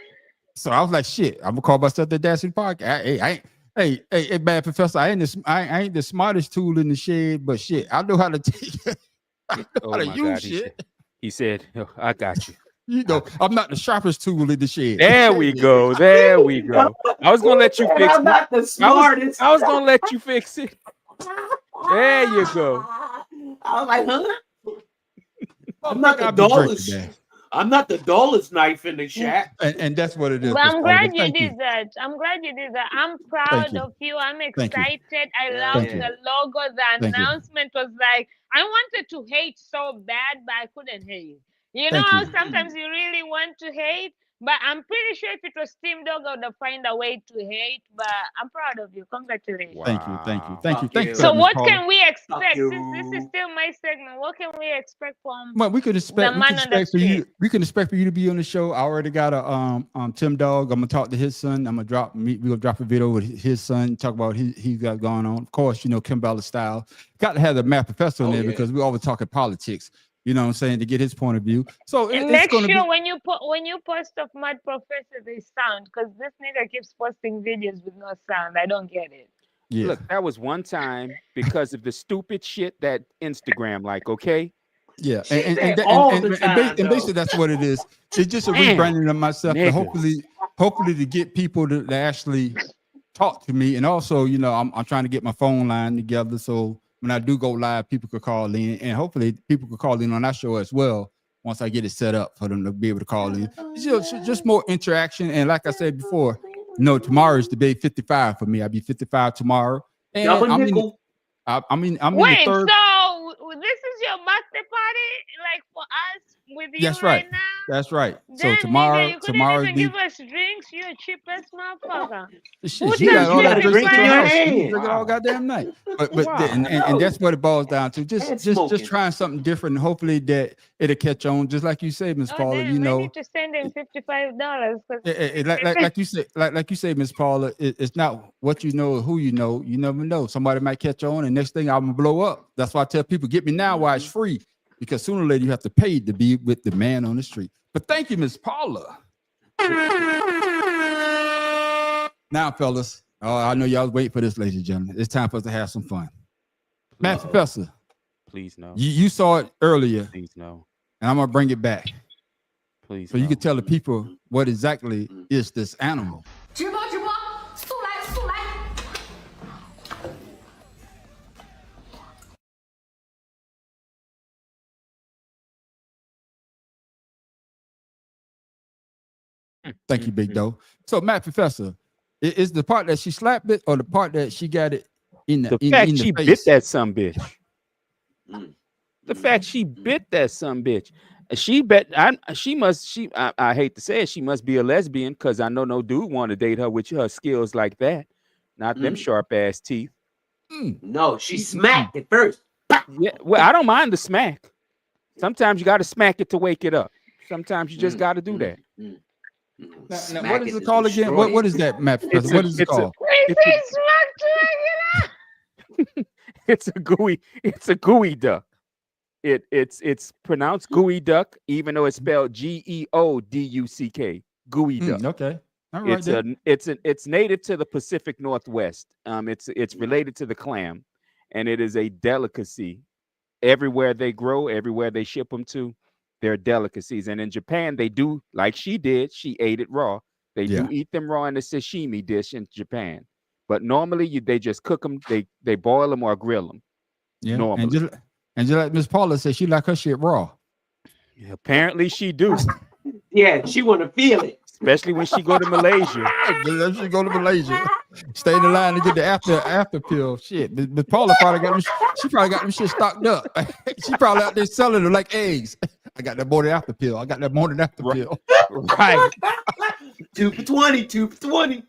So I was like, shit. I'm gonna call myself the Audacity podcast. Hey, bad professor. I ain't the smartest tool in the shed, but shit, I know how to take. I know how to use shit. He said, oh, "I got you." You know, I'm not the sharpest tool in the shed. There we go. There we go. I was gonna let you fix it. I'm not the smartest. I was gonna let you fix it. There you go. I was like, huh? I'm not the dullest. I'm not the dullest knife in the shack. And that's what it is. But I'm glad you did that. I'm glad you did that. I'm proud of you. I'm excited. I love the logo. The announcement was like, I wanted to hate so bad, but I couldn't hate. You know how sometimes you really want to hate, but I'm pretty sure if it was Team Dog, I would have found a way to hate. But I'm proud of you. Congratulations. Wow. Thank you. So what can we expect? Since this is still my segment, what can we expect from? Well, we can expect for you. We can expect for you to be on the show. I already got a Tim Dog. I'm gonna talk to his son. We're gonna drop a video with his son. Talk about he's got going on. Of course, you know Kim Bella style. Got to have the math professor in there because we always talking politics. You know what I'm saying, to get his point of view. So make sure when you post of Mad Professor, they sound, because this nigga keeps posting videos with no sound. I don't get it. Yeah. Look, that was one time because of the stupid shit that Instagram like, okay? Yeah, and basically that's what it is. It's just a rebranding of myself, and hopefully to get people to actually talk to me. And also, you know, I'm trying to get my phone line together so when I do go live, people could call in, and hopefully people could call in on that show as well once I get it set up for them to be able to call in. It's just more interaction. And like I said before, tomorrow is the day 55 for me. I'll be 55 tomorrow. And I'm in the third. So this is your birthday party, like for us with you right now? That's right. Then, so tomorrow, nigga, you couldn't even give us drinks. You're a cheapest motherfucker. Shit, you got all that drink in your hand. Drink it all goddamn night. But and that's what it boils down to. Just trying something different. And hopefully that it'll catch on. Just like you say, Miss Paula. Damn, you know, I need to send him $55. Like you say, Miss Paula. It's not what you know or who you know. You never know. Somebody might catch on, and next thing I'm gonna blow up. That's why I tell people, get me now while it's free. Because sooner or later you have to pay to be with the man on the street. But thank you, Miss Paula. Now, fellas, I know y'all wait for this, ladies and gentlemen. It's time for us to have some fun. Matt Professor. Please no. You saw it earlier. Please no. And I'm gonna bring it back. Please. So you can tell the people what exactly is this animal. Thank you, Big Doe. So, Matt Professor, is the part that she slapped it or the part that she got it in the fact she face? Bit that son bitch. The fact she bit that son bitch. I hate to say it, she must be a lesbian because I know no dude want to date her with her skills like that. Not them sharp ass teeth. No, she smacked it first. Yeah, well, I don't mind the smack. Sometimes you got to smack it to wake it up. Sometimes you just got to do that. Now, what is it called again? What is that, Matt Professor? What is it called? It's a gooey. It's a gooey duck. It's pronounced gooey duck, even though it's spelled Geoduck. Gooey duck. Okay. All right. It's native to the Pacific Northwest. It's related to the clam, and it is a delicacy. Everywhere they grow, everywhere they ship them to, they're delicacies. And in Japan, they do, like she did. She ate it raw. They do eat them raw in the sashimi dish in Japan. But normally, they just cook them. They boil them or grill them. Yeah. Normally. And just like Miss Paula said, she like her shit raw. Yeah, apparently, she do. Yeah, she want to feel it. Especially when she go to Malaysia. She go to Malaysia, stay in the line to get the after pill. Shit, Miss Paula probably got them. She probably got them shit stocked up. She probably out there selling them like eggs. I got that morning after pill. I got that morning after pill. Right. 2 for 20. 2 for 20.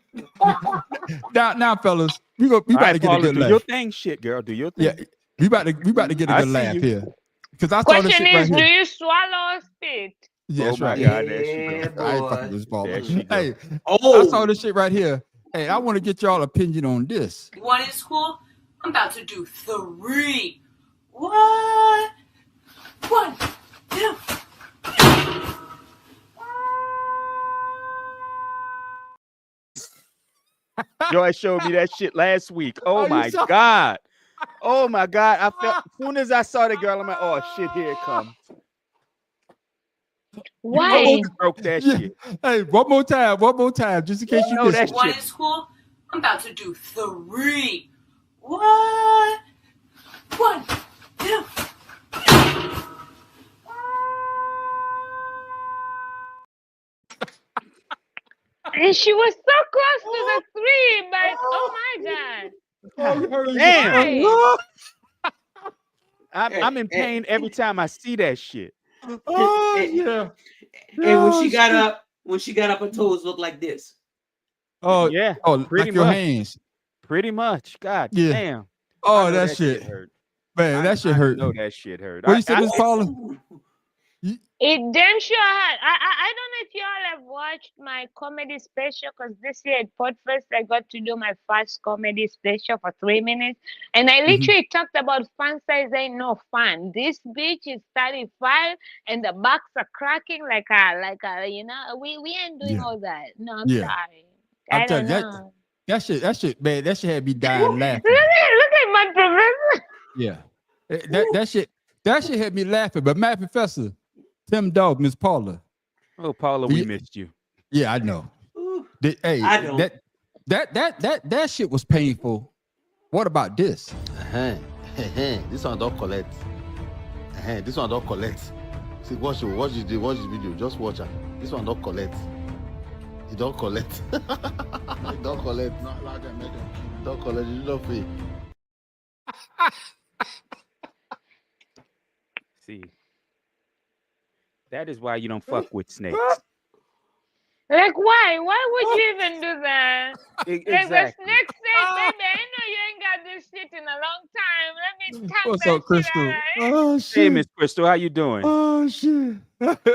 Now, fellas, we about to get a good do laugh. your thing, shit, girl. Do your thing. Yeah, we about to get a I good see laugh you. here. Because I saw this Question shit right is, do here. you swallow or spit? Yeah, that's Oh my right. God, there she Yeah, go. I ain't boy. fucking Miss Paula. There she go. Hey, Oh, I saw this shit right here. Hey, I want to get y'all opinion on this. One in school? I'm about to do 3. What? 1, 2. Joy showed me that shit last week. Oh you my saw- God. Oh my God. I felt as soon as I saw the girl, I'm like, oh shit, here it comes. Why? You broke that Yeah. shit. Hey, one more time, just in case you know missed that it. One in school? I'm about to do 3. What? 1, 2. And she was so close to the 3, but oh my God. Damn. Why? I'm in pain every time I see that shit. Oh And- yeah. And when Oh, she got shit. up, her toes looked like this. Oh Yeah, oh, pretty like your much. hands. Pretty much. God Yeah. damn. I Oh, know that shit, hurt. man. That shit I hurt. know that shit hurt. What you said, Miss Paula? It damn sure had. I don't know if y'all have watched my comedy special, because this year at Podfest I got to do my first comedy special for 3 minutes, and I literally talked about fun size ain't no fun. This bitch is 35 and the backs are cracking like a you know, we ain't doing Yeah. all that. No, I'm Yeah. sorry. I'm I don't telling you, know. that shit, man. That shit had me dying laughing. Look at my professor. Yeah. That shit had me laughing. But Matt Professor, Tim Dog, Miss Paula. Oh, Paula, we missed you. Yeah, I know. Hey, I know. that shit was painful. What about this? This one don't collect. This one don't collect. See, watch the video. Just watch her. This one don't collect. It don't collect. It don't collect. Not allowed to make it. Don't collect. You don't pay. See. That is why you don't fuck with snakes. Like, why? Why would you even do that? Like, the Exactly. snake said, baby, I know you ain't got this shit in a long time. Let me tap What's that up, Crystal? shit out. Oh Hey, shit. Miss Crystal, how you doing? Oh shit. Look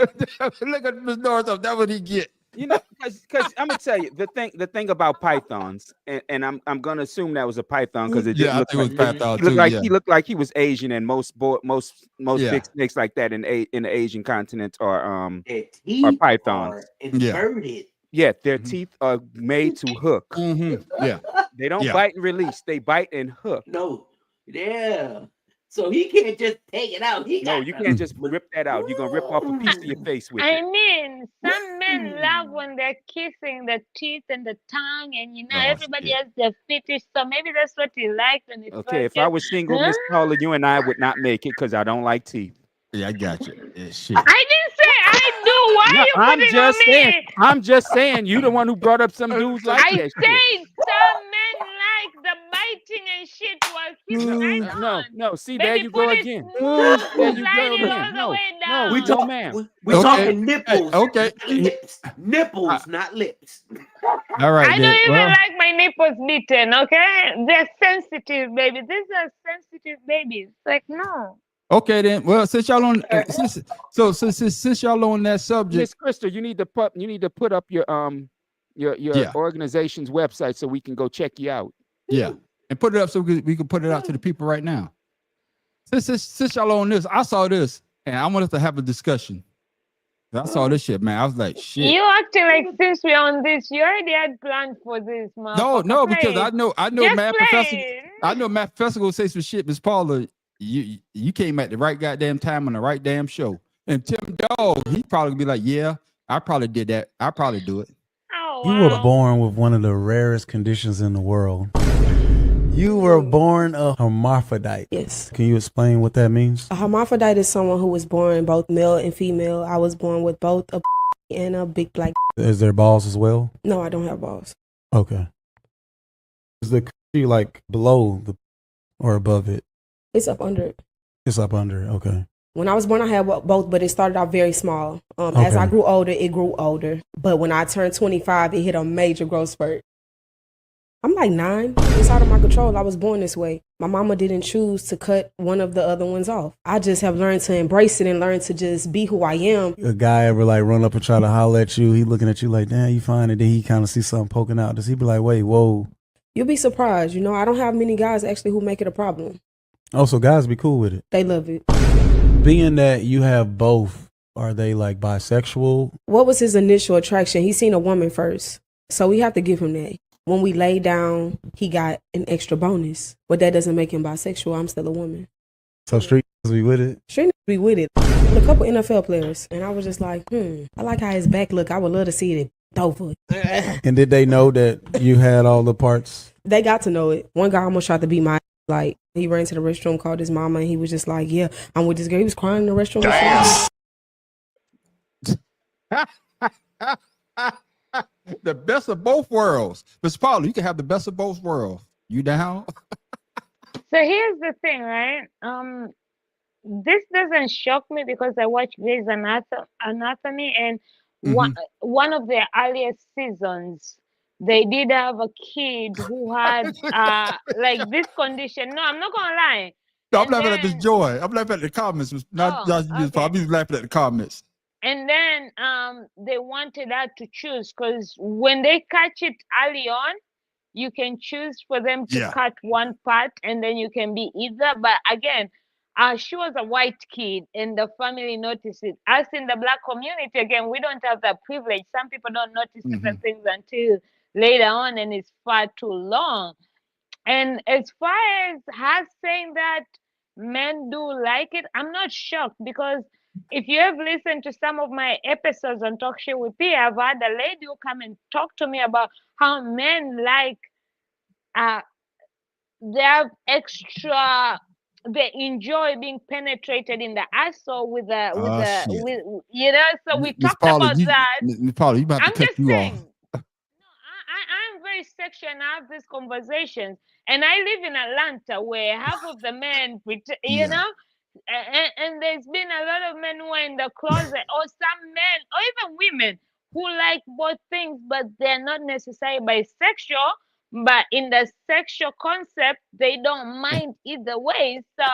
at Miss North. That's what he get. You know, because I'm gonna tell you the thing about pythons, and I'm gonna assume that was a python because it didn't I look think it was like, Python he looked too. like Yeah. he looked like he was Asian, and most Yeah. big snakes like that in the Asian continent are Their teeth pythons. are inverted. Yeah, their teeth are made to hook. Yeah. They don't Yeah. bite and release; they bite and hook. No. Yeah. So he can't just take it out. He No, got you to- can't just rip that out. You're gonna rip off a piece of your face with I it. mean, some men love when they're kissing the teeth and the tongue, and you know, Oh, everybody shit. has their fetish, so maybe that's what he liked when it Okay, first if I was single, Miss Paula, you and I would not make it because I don't like teeth. Yeah, I got you. Yeah, shit. I didn't say I do. Why No, you I'm putting just on saying. me? I'm just saying. You the one who brought up some dudes like I that said shit. some men like the biting and shit while it right on. no. See, there Baby, you put go it again. smooth, There you slide go it all again. the way down. We No, talk, ma'am. we Okay. talking nipples. Okay. Lips. Nipples, not lips. All right I then. don't even Well, like my nipples beaten, okay? They're sensitive, baby. These are sensitive babies. Like, no. okay then. Well, since y'all on since y'all on that subject, Miss Crystal, you need to put up your Yeah. organization's website so we can go check you out. yeah, and put it up so we can put it out to the people right now. Since y'all on this, I saw this and I want us to have a discussion. I saw this shit, man. I was like, shit. You acting like since we're on this, you already had planned for this, motherfucker. No, because Play I it. know Just Matt play Professor. it. I know Matt Professor gonna say some shit, Miss Paula. You came at the right goddamn time on the right damn show. And Tim Dog, he probably be like, yeah, I probably did that. I probably do it. Oh, You were wow. born with one of the rarest conditions in the world. You were born a hermaphrodite. Yes. Can you explain what that means? A hermaphrodite is someone who was born both male and female. I was born with both a and a big black. Is there balls as well? No, I don't have balls. Okay. Is the coochie like below the or above it? It's up under it. It's up under it. Okay. When I was born, I had both, but it started off very small. As I Okay. grew older, it grew older. But when I turned 25, it hit a major growth spurt. I'm like 9. It's out of my control. I was born this way. My mama didn't choose to cut one of the other ones off. I just have learned to embrace it and learn to just be who I am. A guy ever like run up and try to holler at you? He looking at you like, damn, you fine, and then he kind of see something poking out. Does he be like, wait, whoa? You'll be surprised. You know, I don't have many guys actually who make it a problem. Oh, so guys be cool with it. They love it. Being that you have both, are they like bisexual? What was his initial attraction? He seen a woman first. So we have to give him that. When we lay down, he got an extra bonus. But that doesn't make him bisexual. I'm still a woman. So street be with it? Straight be with it. With a couple NFL players. And I was just like, I like how his back look. I would love to see it over. And did they know that you had all the parts? They got to know it. One guy almost tried to beat my like he ran to the restroom, called his mama, and he was just like, yeah, I'm with this girl. He was crying in the restroom. The best of both worlds. Miss Paula, you can have the best of both worlds. You down? So here's the thing, right? This doesn't shock me because I watch Grey's Anatomy, and one of their earliest seasons, they did have a kid who had like this condition. No, I'm not gonna lie. No, I'm And laughing at this then- joy. I'm laughing at the comments. Not Oh, Miss Paula. I'm just laughing at the comments. And then they wanted her to choose because when they catch it early on, you can choose for them to Yeah. cut one part and then you can be either. But again, she was a white kid and the family noticed it. Us in the black community, again, we don't have that privilege. Some people don't notice certain things until later on and it's far too long. And as far as her saying that men do like it, I'm not shocked because if you have listened to some of my episodes on Talk Show with P, I've had a lady who come and talk to me about how men like they have extra, they enjoy being penetrated in the asshole with Shit. with you know. So we Miss talked Paula, about that. Miss Paula, you about to I'm cut just you saying. off. No, I'm very sexual and I have these conversations. And I live in Atlanta where half of the men, you Yeah. know, and there's been a lot of men who are in the closet, or some men, or even women who like both things, but they're not necessarily bisexual. But in the sexual concept, they don't mind either way. So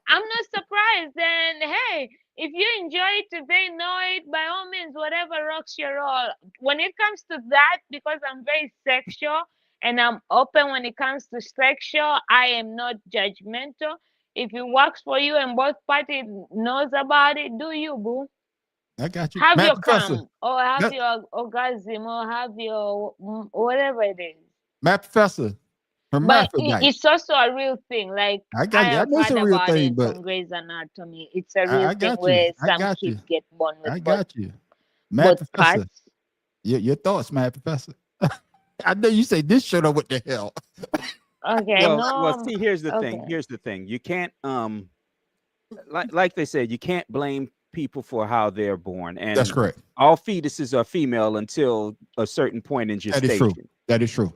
I'm not surprised. And hey, if you enjoy it, if they know it, by all means, whatever rocks your all. When it comes to that, because I'm very sexual and I'm open when it comes to sexual, I am not judgmental. If it works for you and both parties knows about it, do you, boo? I got you. Have Matt your Professor. come, or have Matt- your orgasm, or have your whatever it is. Matt Professor. But Hermaphrodite. it's also a real thing. Like I got you. I have know it's heard a real about thing, it but from Grey's Anatomy. It's a I real got thing you. where I some got kids you. get born with I both, got you. Matt both Professor. parts. Your thoughts, Matt Professor. I know you say this shit up. What the hell? Okay, Well, see, here's the thing. okay. Here's the thing. You can't like they said, you can't blame people for how they're born. And That's correct. all fetuses are female until a certain point in That is gestation. true. That is true.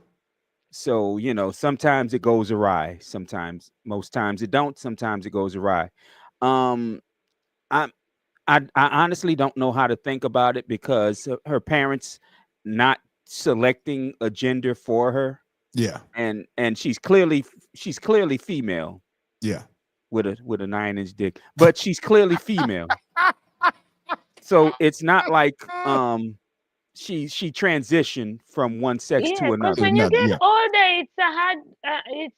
So, sometimes it goes awry. Sometimes, most times it don't. Sometimes it goes awry. Um, I, I honestly don't know how to think about it because her parents not selecting a gender for her, Yeah. and she's clearly female Yeah. with a 9-inch dick, but she's clearly female. So it's not like she transitioned from one sex Yeah, to because another. when you Another, get yeah. older, it's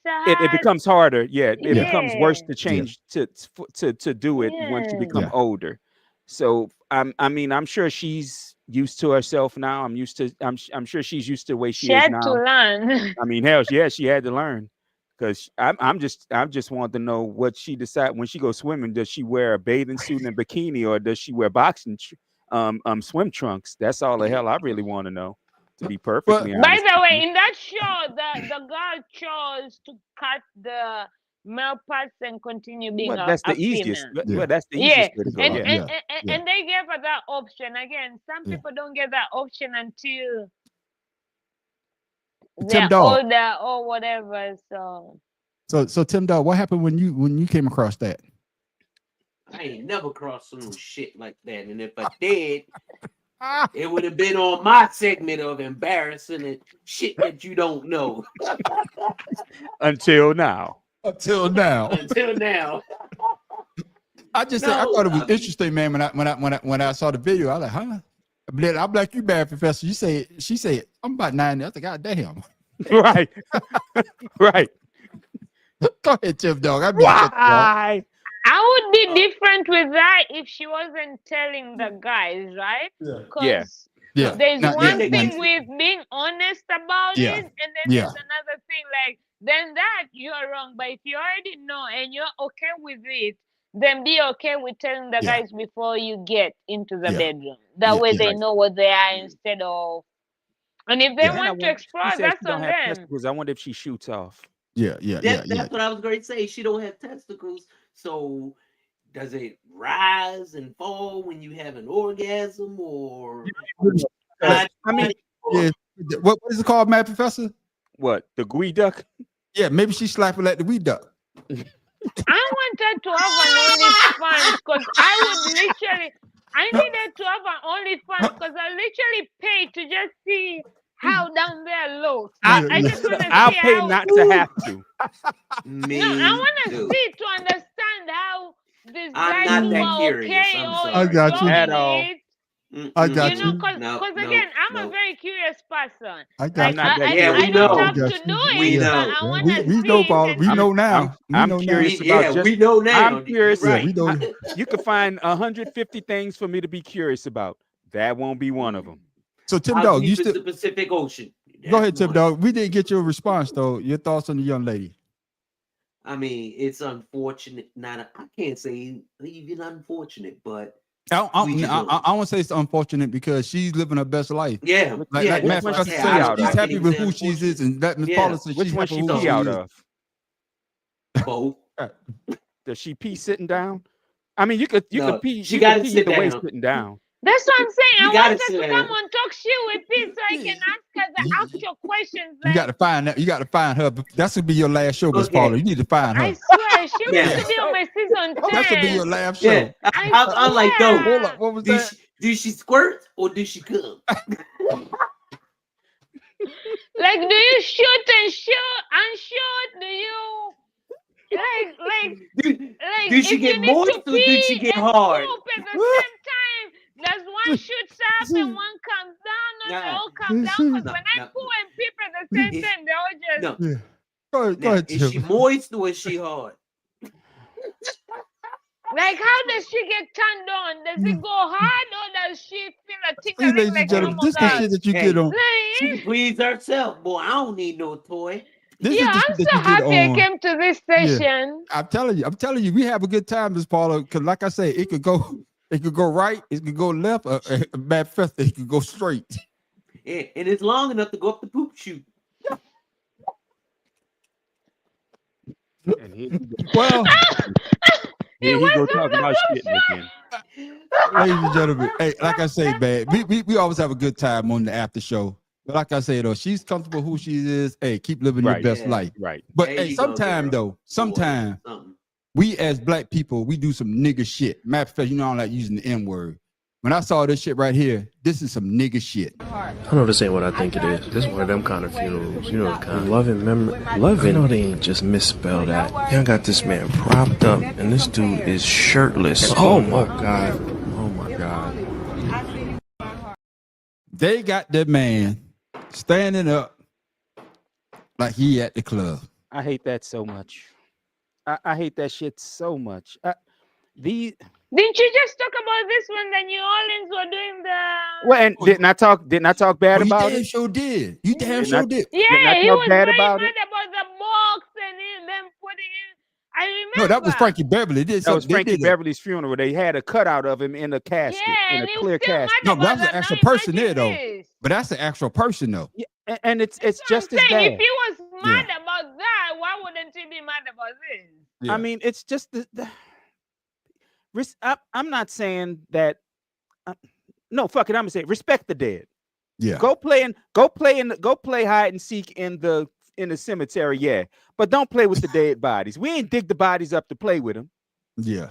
a It hard. becomes harder. Yeah, it Yeah. becomes worse Yeah. to change to do it once you Yeah. become Yeah. older. So I'm sure she's used to herself now. I'm sure she's used to the way She she is had to now. learn. I mean, hell, yeah, she had to learn because I'm just wanting to know what she decide when she goes swimming. Does she wear a bathing suit and bikini, or does she wear swim trunks? That's all the hell I really want to know. To be perfectly Well, By honest the with way, you. in that show, the girl chose to cut the male parts and continue being Well, that's the a easiest. female. yeah. Well, that's the Yeah, easiest way to go. and Oh, Yeah. and, yeah. and Yeah. and they gave her that option. Again, some Yeah. people don't get that option until Tim they're Dog. older or whatever. So So Tim Dog, what happened when you came across that? I ain't never crossed some shit like that. And if I did, Ah. it would have been on my segment of embarrassing and shit that you don't know. Until now. Until now. Until now. I thought it was interesting, man. When I saw the video, I was like, huh? I'm like you, bad professor. She said, I'm about 9. I was like, God damn. Right. Right. Go ahead, Tim Dog. I mean, cut you off. Why? I would be different with that if she wasn't telling the guys, right? Yeah. Yeah. Because Yeah. there's Now- one yeah, thing now- with being honest about Yeah. it, and then Yeah. there's another thing like then that you're wrong. But if you already know and you're okay with it, then be okay with telling the Yeah. guys before you get into the Yeah. bedroom. That Yeah, way yeah. they know what they are instead of. And if they Yeah. And I want to wonder, explore, she said that's she don't on have them. testicles. I wonder if she shoots off. Yeah. That's what I was going to say. She don't have testicles. So does it rise and fall when you have an orgasm or I mean, Yeah. What is it called, Mad Professor? what, the geoduck? Yeah, maybe she slapped her at the weed duck. I wanted to have an OnlyFans because I needed to have an OnlyFans because I literally paid to just see how down there looks. I just want to I'll see pay how. not to have to. me? No, I want to too. see to understand how these I'm guys not who that are curious, okay I'm or sorry. I got you. At all. enjoying it. I got You know, you. because No, again, I'm no. a very curious person. I got Like I'm not that I curious. we know. don't have I got to you. do We it, know. but I Yeah, want to we see know, it Paul. and We see. know now. I'm We know curious now. about just. we know now. I'm curious. You're right. Yeah, we know. You can find 150 things for me to be curious about. That won't be one of them. So Tim How Dog, deep you is still the Pacific Ocean? go ahead, That's Tim one. Dog. We didn't get your response though. Your thoughts on the young lady. I mean, it's unfortunate. I can't say even unfortunate, but I We just don't. want to say it's unfortunate because she's living her best life. yeah, Like yeah. Matt Which one Professor she said, pee out she's of? happy with who she is, and that Miss Yeah. Paula said Which she's one happy she with who pee she out is. of? Both. Does she pee sitting down? I mean, you could No, pee. she You gotta could pee sit either way down. sitting down. That's what I'm saying. You I gotta wanted sit to down. come on talk shit with Pete so I can ask her the actual questions. You got to find that. You got to find her. That's gonna be your last show, Miss Okay. Paula. You need to find I her. swear, she Yeah. wants to be on my season 10. That's gonna be your last show. Yeah, I'm like, swear. no. Hold up. What was that? Do she squirt or do she come? Like, do you shoot and shoot? Do you like Do she if get you need moist to or do she pee get and hard? poop at the same time? Does one shoots up and one comes down, or they Nah. all come down? Because No, when I no. poo and peep at the same Is- time, they all just. No. Yeah. Go Now, ahead, is she Tim. moist or is she hard? Like, how does she get turned on? Does it go hard or does she feel a See, tingling ladies like and gentlemen, normal this is the guys? shit that you Hey. get on. She Like, please herself. Boy, I don't need no toy. This yeah, is the I'm shit that so you get happy I on. came to this station. I'm telling you, we have a good time, Miss Paula. Because, like I say, it could go right, it could go left, bad festa, it could go straight. Yeah, and it's long enough to go up the poop chute. And here he go. Well, Here he went go up talking the about poop shitting again. ladies and gentlemen, hey, like I say, man, we always have a good time on the after show. But like I said, though, she's comfortable who she is. Hey, keep living your Right. best Yeah. life. Right. But There hey, you go, sometime girl. though, sometime Something. we as black people, we do some nigga shit. Matter of fact, you know I don't like using the N-word. When I saw this shit right here, this is some nigga shit. I know this ain't what I think it is. This is one of them kind of funerals. You know the kind. Loving memory. Loving. I know they ain't just misspelled that. Y'all got this man propped up, and this dude is shirtless. Oh my god. Oh my god. They got that man standing up like he at the club. I hate that so much. I hate that shit so much. Didn't you just talk about this when the New Orleans were doing the? Well, and didn't I talk bad You about damn it? sure did. You damn Didn't sure I- did. Didn't I Yeah, he talk was bad very about mad it? about the box and them putting in. I remember. No, that was Frankie Beverly. They did That was something. They Frankie did that. Beverly's funeral. They had a cutout of him in a casket, Yeah, in a and he was clear still casket. No, mad but that about was an that. actual Now person there imagine though. this. But that's the actual person though. Yeah, and it's I'm just as saying, bad. if he was mad about that, why wouldn't he be mad about this? Yeah. I mean, it's just I'm not saying that. No, fuck it. I'm gonna say respect the dead. Yeah. Go play hide and seek in the cemetery. Yeah, but don't play with the dead bodies. We ain't dig the bodies up to play with them. Yeah.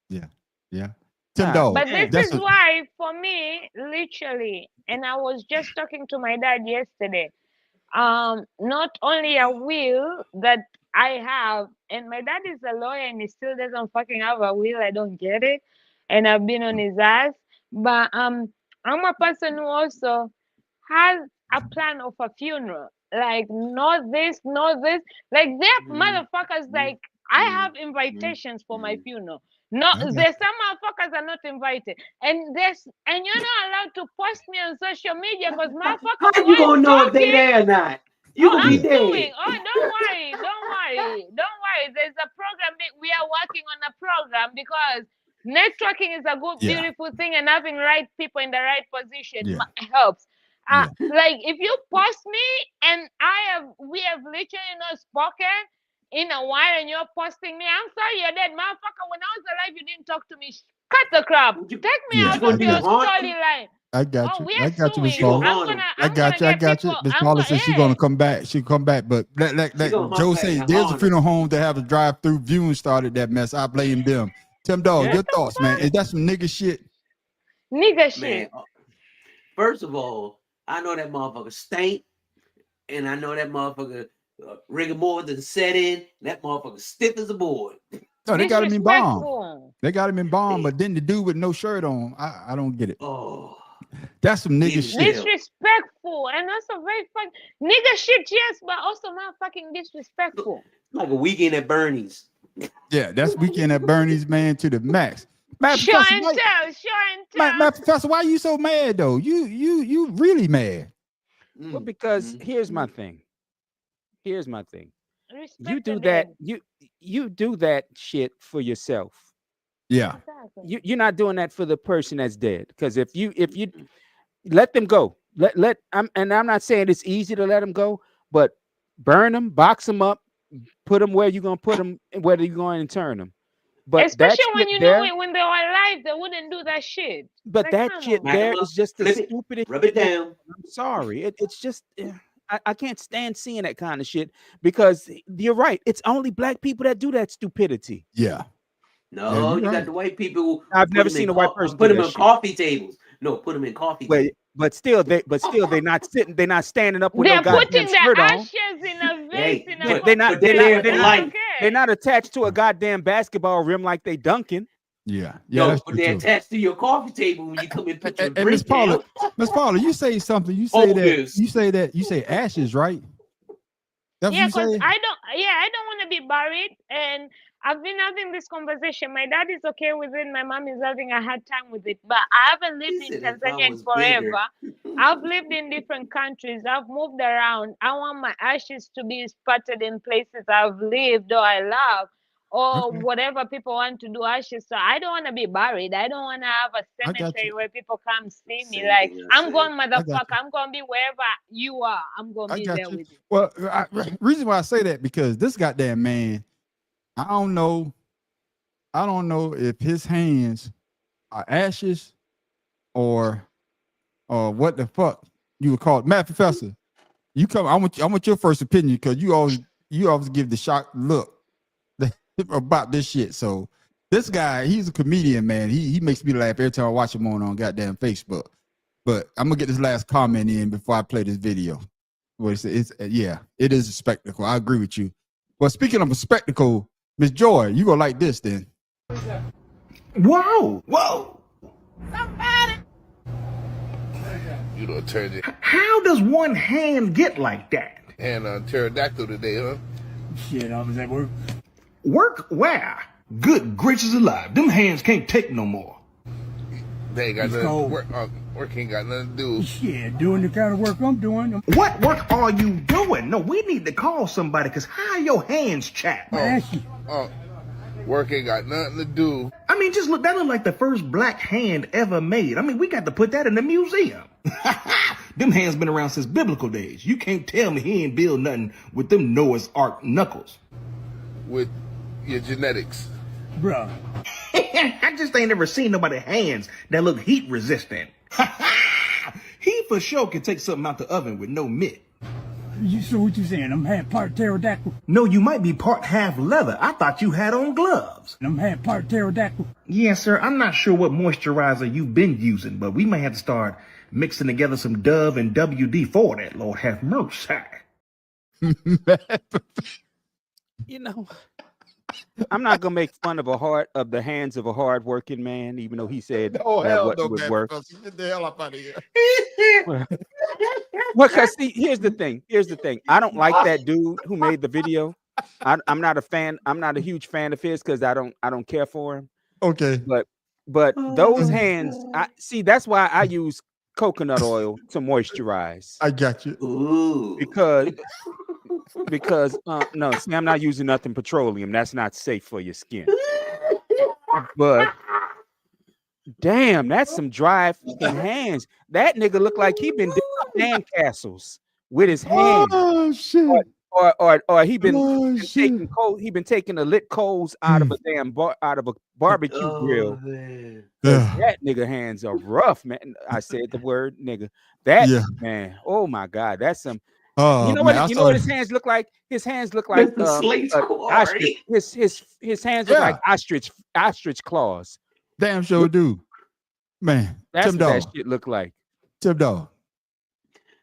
Yeah. Yeah. Tim Ah, Dog. But this That's is why, for me, literally, and I was just talking to my dad yesterday. Not only a will that I have, and my dad is a lawyer and he still doesn't fucking have a will. I don't get it, and I've been on his ass. But I'm a person who also has a plan of a funeral. Like not this, not this. Like there are motherfuckers like I have invitations for my funeral. No, Okay. there's some motherfuckers are not invited, and you're not allowed to post me on social media because motherfucker. How you gonna know if they talking. there or not? You gonna be I'm dead. doing. Oh, don't worry, don't worry, don't worry. There's a program that we are working on a program because networking is a good, Yeah. beautiful thing, and having right people in the right position Yeah. helps. Yeah. Like if you post me and we have literally not spoken in a while, and you're posting me, I'm sorry, you're dead, motherfucker. When I was alive, you didn't talk to me. Cut the crap. Take me Yeah, out I of your got you. storyline. I got Oh, you. we I are got you, Miss suing you. Paula. Paula. I got you. I got you. Miss Paula said she's gonna come back. She'll come back. But like gonna Joe come said, back. there's a Honor. funeral home that have a drive-through viewing started that mess. I blame them. Tim Dog, Yeah. your thoughts, man? Is that some nigga shit? Nigga shit. Man, first of all, I know that motherfucker stank, and I know that motherfucker rigor mortis set in. That motherfucker stiff as a board. No, they got him in bomb. Disrespectful. They got him in bomb, but then the dude with no shirt on, I don't get it. Oh, That's some nigga Yeah. shit. Disrespectful and also very fun. Nigga shit, yes, but also motherfucking disrespectful. like a weekend at Bernie's. Yeah, that's weekend at Bernie's, man, to the max. Man, Show Professor, and why, tell, show and tell. man, Professor, why you so mad though? You really mad? Well, because here's my thing. Here's my thing. Respect You do the that. dead. You do that shit for yourself. Yeah. Exactly. You're not doing that for the person that's dead. Because if you let them go, I'm not saying it's easy to let them go, but burn them, box them up, put them where you're gonna put them, whether you're going to turn them. But Especially that when shit you there, know it when they were alive, they wouldn't do that shit. but Like, that come shit on. Smack 'em there up, is just the flip it, stupidest. Rub it shit. down. I'm sorry. It's just I can't stand seeing that kind of shit because you're right. It's only black people that do that stupidity. Yeah. No, you're you right. got the white people. I've put never them seen in a white person Put do them that in shit. coffee tables. No, put them in coffee tables. But still they're not sitting. They're not standing up with They're no goddamn putting the shirt on. ashes in a vase Hey, in a but They're fucking not. they're They're there not. for They're life. not. okay. They're not attached to a goddamn basketball rim like they dunking. Yeah. No, That's but true they're too. attached to your coffee table when you come and put your And Miss drink down. Paula, you say something. You say Focus. you say ashes, right? That's Yeah, what you because say? I don't want to be buried. And I've been having this conversation. My dad is okay with it. My mom is having a hard time with it. But I haven't lived He in said if I Tanzania in was bigger. forever. I've lived in different countries. I've moved around. I want my ashes to be spotted in places I've lived or I love, or Okay. whatever people want to do ashes. So I don't want to be buried. I don't want to have a I got cemetery you. where people come see me. Same Like, thing I I'm said. going, I got motherfucker. you. I'm going to be wherever you are. I'm going to I be got there you. with you. Well, reason why I say that because this goddamn man, I don't know if his hands are ashes or what the fuck. you were called Matt Professor. You come. I want your first opinion because you always give the shocked look about this shit. So this guy, he's a comedian, man. He makes me laugh every time I watch him on goddamn Facebook. But I'm gonna get this last comment in before I play this video. What it's yeah, it is a spectacle. I agree with you. But speaking of a spectacle, Miss Joy, you gonna like this then? Whoa, whoa! You know, turn it. How does one hand get like that? And pterodactyl today, huh? Shit, I was at work. Work where? Good gracious alive, them hands can't take no more. They ain't got nothing. Work ain't got nothing to do. Shit, doing the kind of work I'm doing. What work are you doing? No, we need to call somebody, because how are your hands chapped? Work ain't got nothing to do. I mean, just look, that look like the first black hand ever made. I mean, we got to put that in the museum. Them hands been around since biblical days. You can't tell me he ain't build nothing with them Noah's Ark knuckles. With your genetics. Bruh. I just ain't ever seen nobody hands that look heat resistant. He for sure can take something out the oven with no mitt. So what you saying? I'm half part pterodactyl? No, you might be part half leather. I thought you had on gloves. I'm half part pterodactyl? Yeah, sir. I'm not sure what moisturizer you've been using, but we may have to start mixing together some Dove and WD-40. Lord have mercy. You know, I'm not gonna make fun of the hands of a hard-working man, even though he said hell no, would work. Get the hell up out of here. Well, cause see, here's the thing. I don't like that dude who made the video. I'm not a fan. I'm not a huge fan of his because I don't care for him. Okay. But those hands, I see. That's why I use coconut oil to moisturize. I got you. Ooh. Because no, see, I'm not using nothing petroleum. That's not safe for your skin. But damn, that's some dry fucking hands. That nigga look like he been doing sandcastles with his hands. Oh shit. Or he been taking coal. He been taking the lit coals out of a damn out of a barbecue grill. That nigga hands are rough, man. I said the word nigga. That man. Oh my god, that's some. You know what? You know what his hands look like? His hands look like ostrich. His hands look like ostrich claws. Damn sure do, man. That's Tim what Dog. that shit look like. Tim Dog.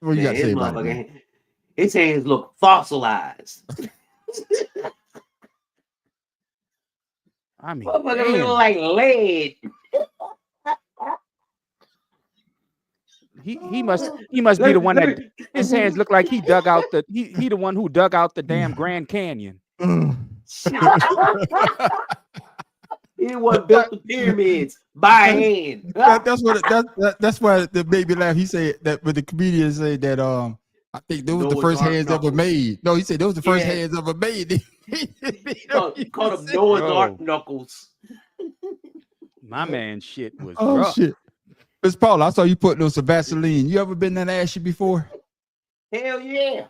What you got to say about it? His hands look fossilized. I mean, motherfucker look like lead. He must be the one that his hands look like he dug out the he the one who dug out the damn Grand Canyon. He the one built the pyramids by hand. That's why the baby laugh. He said that, but the comedian said that I think those was the first hands ever made. No, he said those was the first hands ever made. He called them Noah's Ark knuckles. My man shit was rough. Shit. Miss Paula, I saw you putting on some Vaseline. You ever been that ashy before? Hell yeah.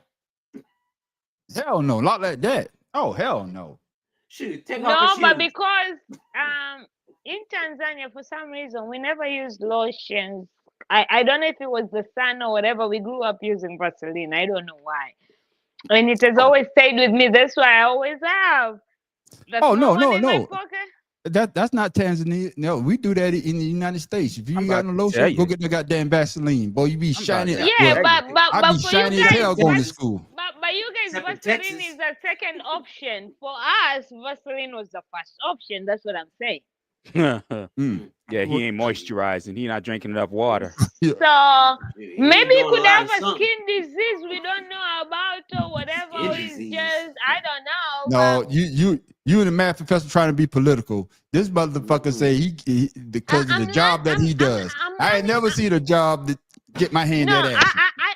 Hell no, not like that. Oh, hell no. Shoot, take no, off the but shoes. because in Tanzania, for some reason, we never used lotions. I don't know if it was the sun or whatever. We grew up using Vaseline. I don't know why. And it has always stayed with me. That's why I always have. No. That's not Tanzania. No, we do that in the United States. If you ain't got no lotion, go get the goddamn Vaseline. Boy, you be shining. Yeah, but I be shiny as hell going to school. But you guys, Vaseline is a second option. For us, Vaseline was the first option. That's what I'm saying. Yeah, he ain't moisturizing. He not drinking enough water. So maybe he could have a skin disease we don't know about or whatever. It's just I don't know. No, you and the math professor trying to be political. This motherfucker say he because of the job that he does. I ain't never seen a job that get my hand that ass.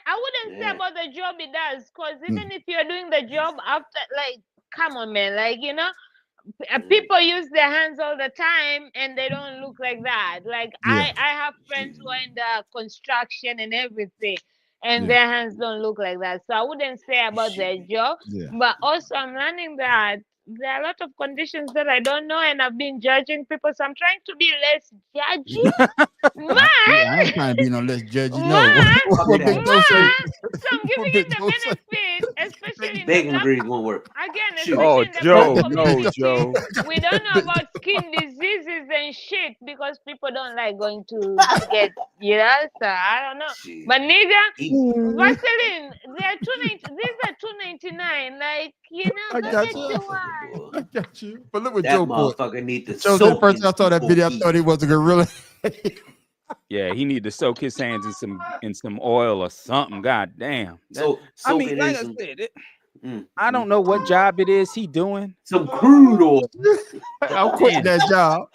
I wouldn't say about the job it does, because even if you're doing the job after, like, come on, man, like, you know, people use their hands all the time and they don't look like that. Like I have friends who are in the construction and everything, and their hands don't look like that. So I wouldn't say about their job. But also I'm learning that there are a lot of conditions that I don't know, and I've been judging people, so I'm trying to be less judgy. I ain't trying to be no less judgy. No. What Big Joe say? So I'm giving him the benefit, especially in the Bacon black. grease won't work. Again, Shoot. especially in the Joe, black no, community, Joe. we don't know about skin diseases and shit because people don't like going to get, so I don't know. Shit. But nigga, Vaseline, they're these are $2.99. Like, I go got get you. you one. I got you. But look what That Joe put. motherfucker need to Joe said soak first I saw that video, I thought he was a gorilla. Yeah, he need to soak his hands in some oil or something. God damn. So I mean, like I said, I don't know what job it is he doing. Some crude oil. I'm quitting that job.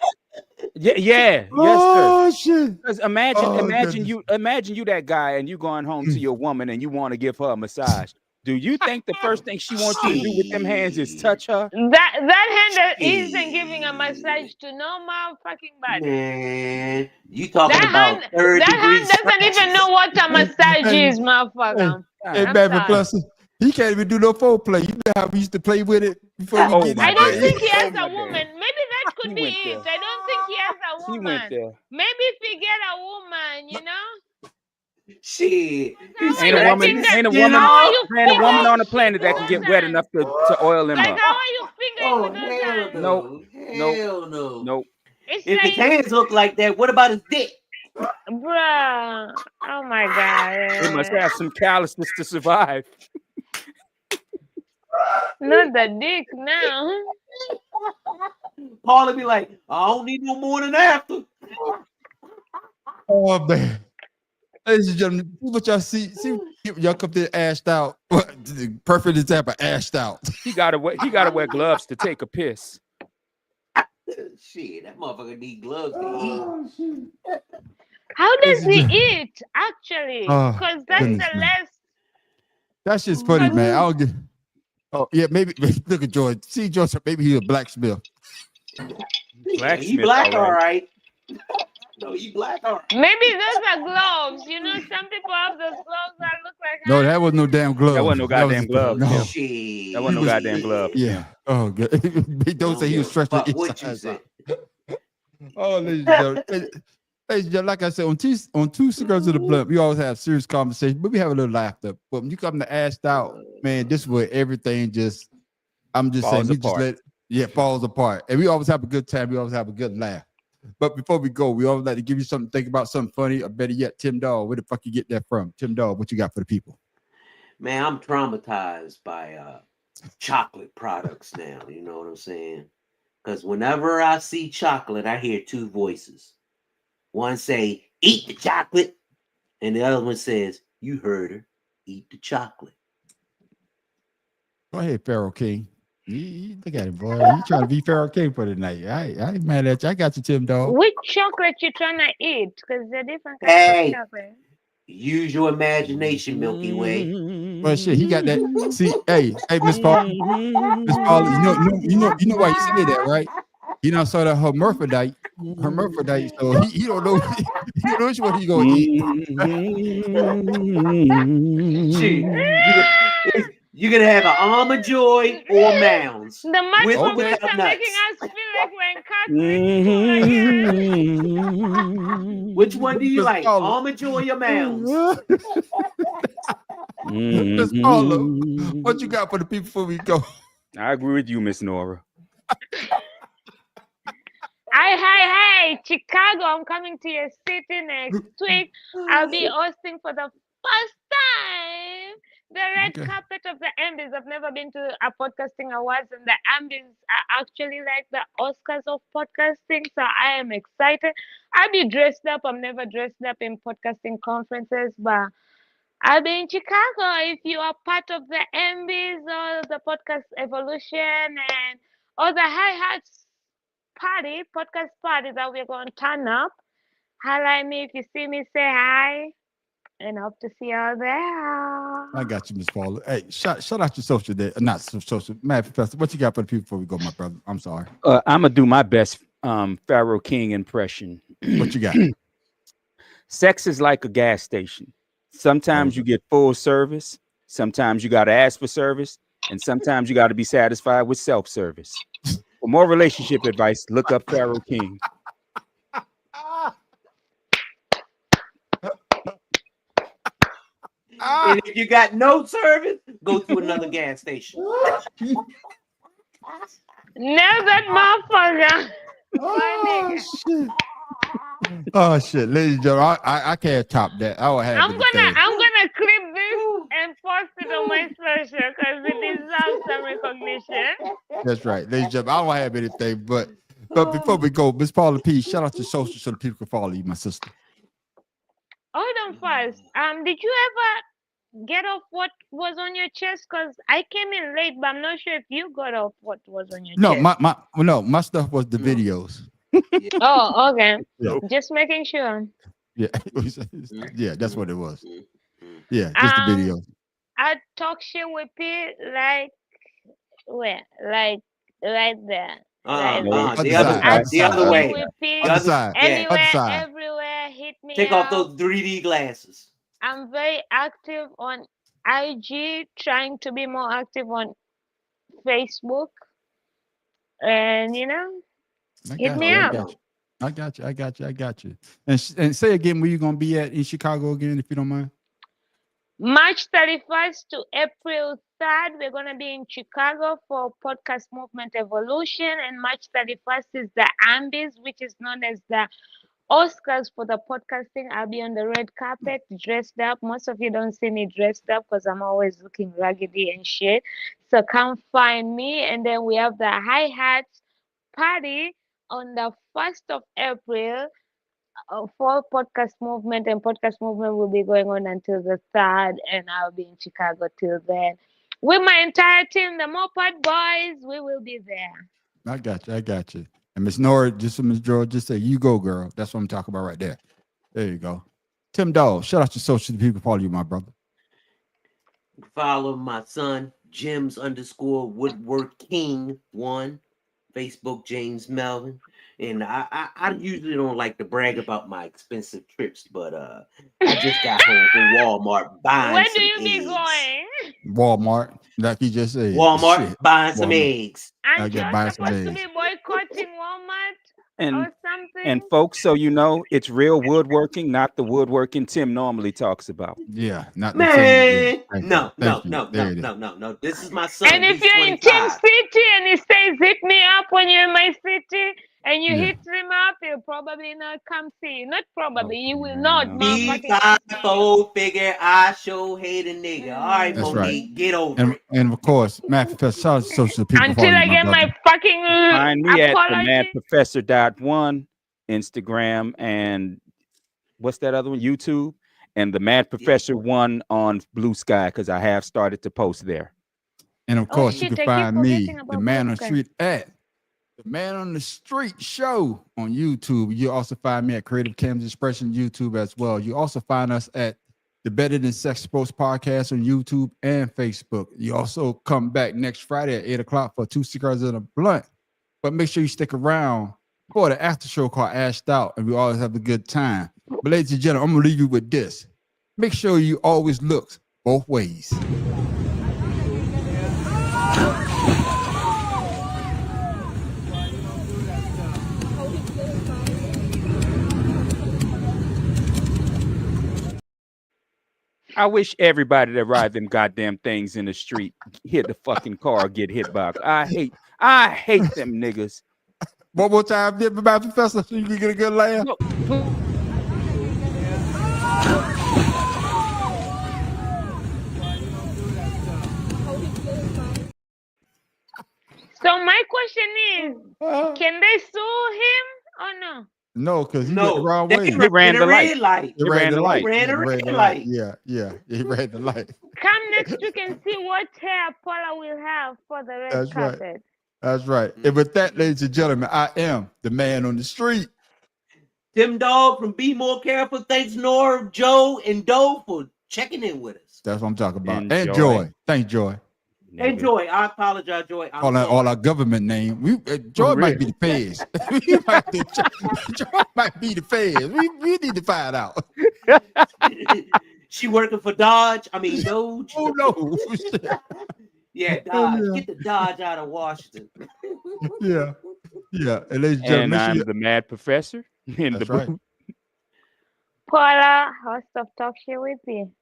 Yeah, yes, Oh sir. shit! 'Cause imagine goodness. you that guy, and you going home to your woman, and you want to give her a massage. Do you think the first thing she wants you to do with them hands is touch her? That hand that isn't giving a massage to no motherfucking body. Man, you talking That about hand, third that degree hand doesn't even know what a massage is, motherfucker. Hey, I'm Baby sorry. Plus, he can't even do no foreplay. You know how we used to play with it before we get I in don't there? think he has Oh, a my woman. God. Maybe that could He be went it. there. I don't think he has a He woman. went there. Maybe if he get a woman, Shit. Ain't a woman on the planet that can get wet enough to oil him Like, up. how are you fingering Oh, with those hell hands? no. Nope. Hell no. Nope. It's If his like, hands look like that, what about his dick? bruh. Oh my god. It must have some callousness to survive. Not the dick now. Paula be like, I don't need no more than after. Oh man, ladies and gentlemen, see what y'all see. See y'all come there ashed out. The perfect example, ashed out. He gotta wear gloves to take a piss. Shit, that motherfucker need gloves to eat. How does he eat, actually? Oh, Because that's goodness, the man. less. That's just funny, man. I don't get. Oh yeah, maybe look at George. See George, maybe he's a blacksmith. Blacksmith, He black, all all right. right. No, he black, all right. Maybe those are gloves. Some people have those gloves that look like. No, that was no damn glove. That wasn't no goddamn glove. No. Tim. Shit. That wasn't no goddamn glove. Yeah. Oh, good. Don't say he was stretching Fuck the what you inside said. out. Oh, ladies and gentlemen. Ladies and gentlemen, like I said, on two cigars of the blunt, we always have serious conversation, but we have a little laughter. But when you come to Ashed Out, man, this is where everything I'm just Falls saying, we just apart. falls apart. And we always have a good time. We always have a good laugh. But before we go, we always like to give you something to think about, something funny, or better yet, Tim Dawg. Where the fuck you get that from? Tim Dawg, what you got for the people? Man, I'm traumatized by chocolate products now. You know what I'm saying? Because whenever I see chocolate, I hear two voices. One say, eat the chocolate. And the other one says, you heard her, eat the chocolate. Go ahead, Pharaoh King. Look at him, boy. You trying to be Pharaoh King for the night. I ain't mad at you. I got you, Tim Dawg. Which chocolate you trying to eat? Because they're different kinds of chocolate. Use your imagination, Milky Way. Well, shit, he got that. See, hey, Miss Paul, you know why you say that, right? He done saw that hermaphrodite. So he don't know. He don't know which one he gonna eat. You're gonna have an almond joy or mounds. The much with conversation without making nuts. us feel like we're in Which one do you like? Almond joy or mounds? Miss Paula, what you got for the people before we go? I agree with you, Miss Nora. Hi, Chicago. I'm coming to your city next week. I'll be hosting for the first time the red carpet of the Emmys. I've never been to a podcasting awards, and the Emmys are actually like the Oscars of podcasting. So I am excited. I'll be dressed up. I'm never dressed up in podcasting conferences, but I'll be in Chicago. If you are part of the Emmys or the podcast evolution and all the hi-hats podcast party that we're going to turn up, holla at me. If you see me, say hi, and hope to see you all there. I got you, Miss Paula. Hey, shout out your social day. Not social. Mad Professor, what you got for the people before we go, my brother? I'm sorry. I'm going to do my best Pharaoh King impression. What you got? Sex is like a gas station. Sometimes you get full service. Sometimes you got to ask for service. And sometimes you got to be satisfied with self-service. For more relationship advice, look up Pharaoh King. And if you got no service, go to another gas station. Nail that motherfucker. Oh shit! Oh shit, ladies and gentlemen, I can't top that. I don't have I'm anything. gonna clip this and post it on my social because it deserves some recognition. That's right, ladies and gentlemen. I don't have anything, but before we go, Miss Paula P, shout out to social so the people can follow you, my sister. Hold on first. Did you ever get off what was on your chest? Because I came in late, but I'm not sure if you got off what was on your No, chest. my stuff was the videos. Oh, okay. Yeah. Just making sure. Yeah, yeah, that's what it was. Yeah, just the videos. I talk shit with Pete like where? Like right there. The other way. With Pete, Other side. anywhere, Other side. everywhere, hit me Take up. off those 3D glasses. I'm very active on IG, trying to be more active on Facebook. And hit me up. I got you. And say again where you gonna be at in Chicago again, if you don't mind. March 31st to April 3rd, we're going to be in Chicago for Podcast Movement Evolution. And March 31st is the Ambies, which is known as the Oscars for the podcasting. I'll be on the red carpet dressed up. Most of you don't see me dressed up because I'm always looking raggedy and shit. So come find me. And then we have the Hi-Hats party on the 1st of April. For Podcast Movement, and Podcast Movement will be going on until the 3rd, and I'll be in Chicago till then. With my entire team, the Moped Boys, we will be there. I got you. And Miss Nora, Miss George, just say, you go, girl. That's what I'm talking about right there. There you go. Tim Dawes, shout out to social people follow you, my brother. Follow my son, Jims_Woodworking1, Facebook, James Melvin. And I usually don't like to brag about my expensive trips, but I just got home from Walmart buying Where some do you eggs. be going? Walmart, like he just said. Walmart, buying some eggs. And you're supposed to be boycotting Walmart or something? And folks, so you know, it's real woodworking, not the woodworking Tim normally talks about. Yeah, not Man, the same. no. This is my son. And if He's you're in 25. Tim City and he says, hit me up when you're in my city, and you hit him up, he'll probably not come see you. Not probably, you will not. B5 figure, I show hate a nigga. All right, That's Monique, right. get over it. And of course, Matt Professor, shout out to social people Until follow I you, get brother. my fucking Find me at apology. themadprofessor.1, Instagram, and what's that other one? YouTube, and the Mad Professor 1 on Blue Sky, because I have started to post there. And of course, you shit, can I keep find me, forgetting the about man on the Blue Sky. street at the Man on the Street Show on YouTube. You also find me at Creative Cams Expression YouTube as well. You also find us at the Better Than Sex Sports Podcast on YouTube and Facebook. You also come back next Friday at 8 o'clock for 2 Cigars and a Blunt. But make sure you stick around for the after show called Ashed Out, and we always have a good time. But ladies and gentlemen, I'm gonna leave you with this. Make sure you always look both ways. I wish everybody that ride them goddamn things in the street hit the fucking car or get hit by. I hate them niggas. One more time, my professor, so you can get a good laugh. So my question is, can they sue him or no? No, because he went the wrong way. He ran the light. He ran the light. Ran He the ran red the light. Yeah, he ran the light. Come next week and see what hair Paula will have for the red That's right. carpet. That's right. And with that, ladies and gentlemen, I am the man on the street. Tim Dog from Be More Careful. Thanks, Nora, Joe, and Doe for checking in with us. That's what I'm talking about. Enjoy. And Joy. Thank Joy. Hey, Joy, I apologize, Joy. All our government name. Joy might be the feds. Joy might be the feds. We need to find out. She working for Dodge. I mean, Doge. Oh no. Yeah, Dodge. Get the Dodge out of Washington. Yeah. Yeah. And ladies and gentlemen, And make sure I'm you, the mad professor in the that's right. booth. Paula, host of Talk Shit with you.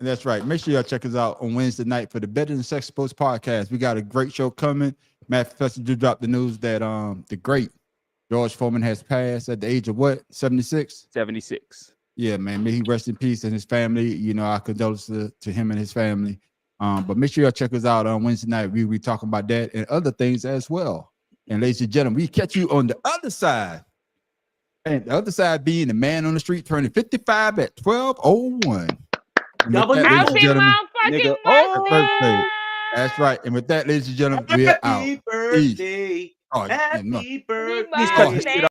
That's right. Make sure y'all check us out on Wednesday night for the Better Than Sex Sports podcast. We got a great show coming. Matt Professor just dropped the news that the great George Foreman has passed at the age of what? 76? 76. Yeah, man. May he rest in peace and his family. You know, our condolences to him and his family. But make sure y'all check us out on Wednesday night. We be talking about that and other things as well. And ladies and gentlemen, we catch you on the other side. And the other side being the man on the street turning 55 at 12:01. Double Happy motherfucking birthday. That's right. And with that, ladies and gentlemen, we're out. Happy birthday. Oh, Happy no. birthday. Please cut this shit off.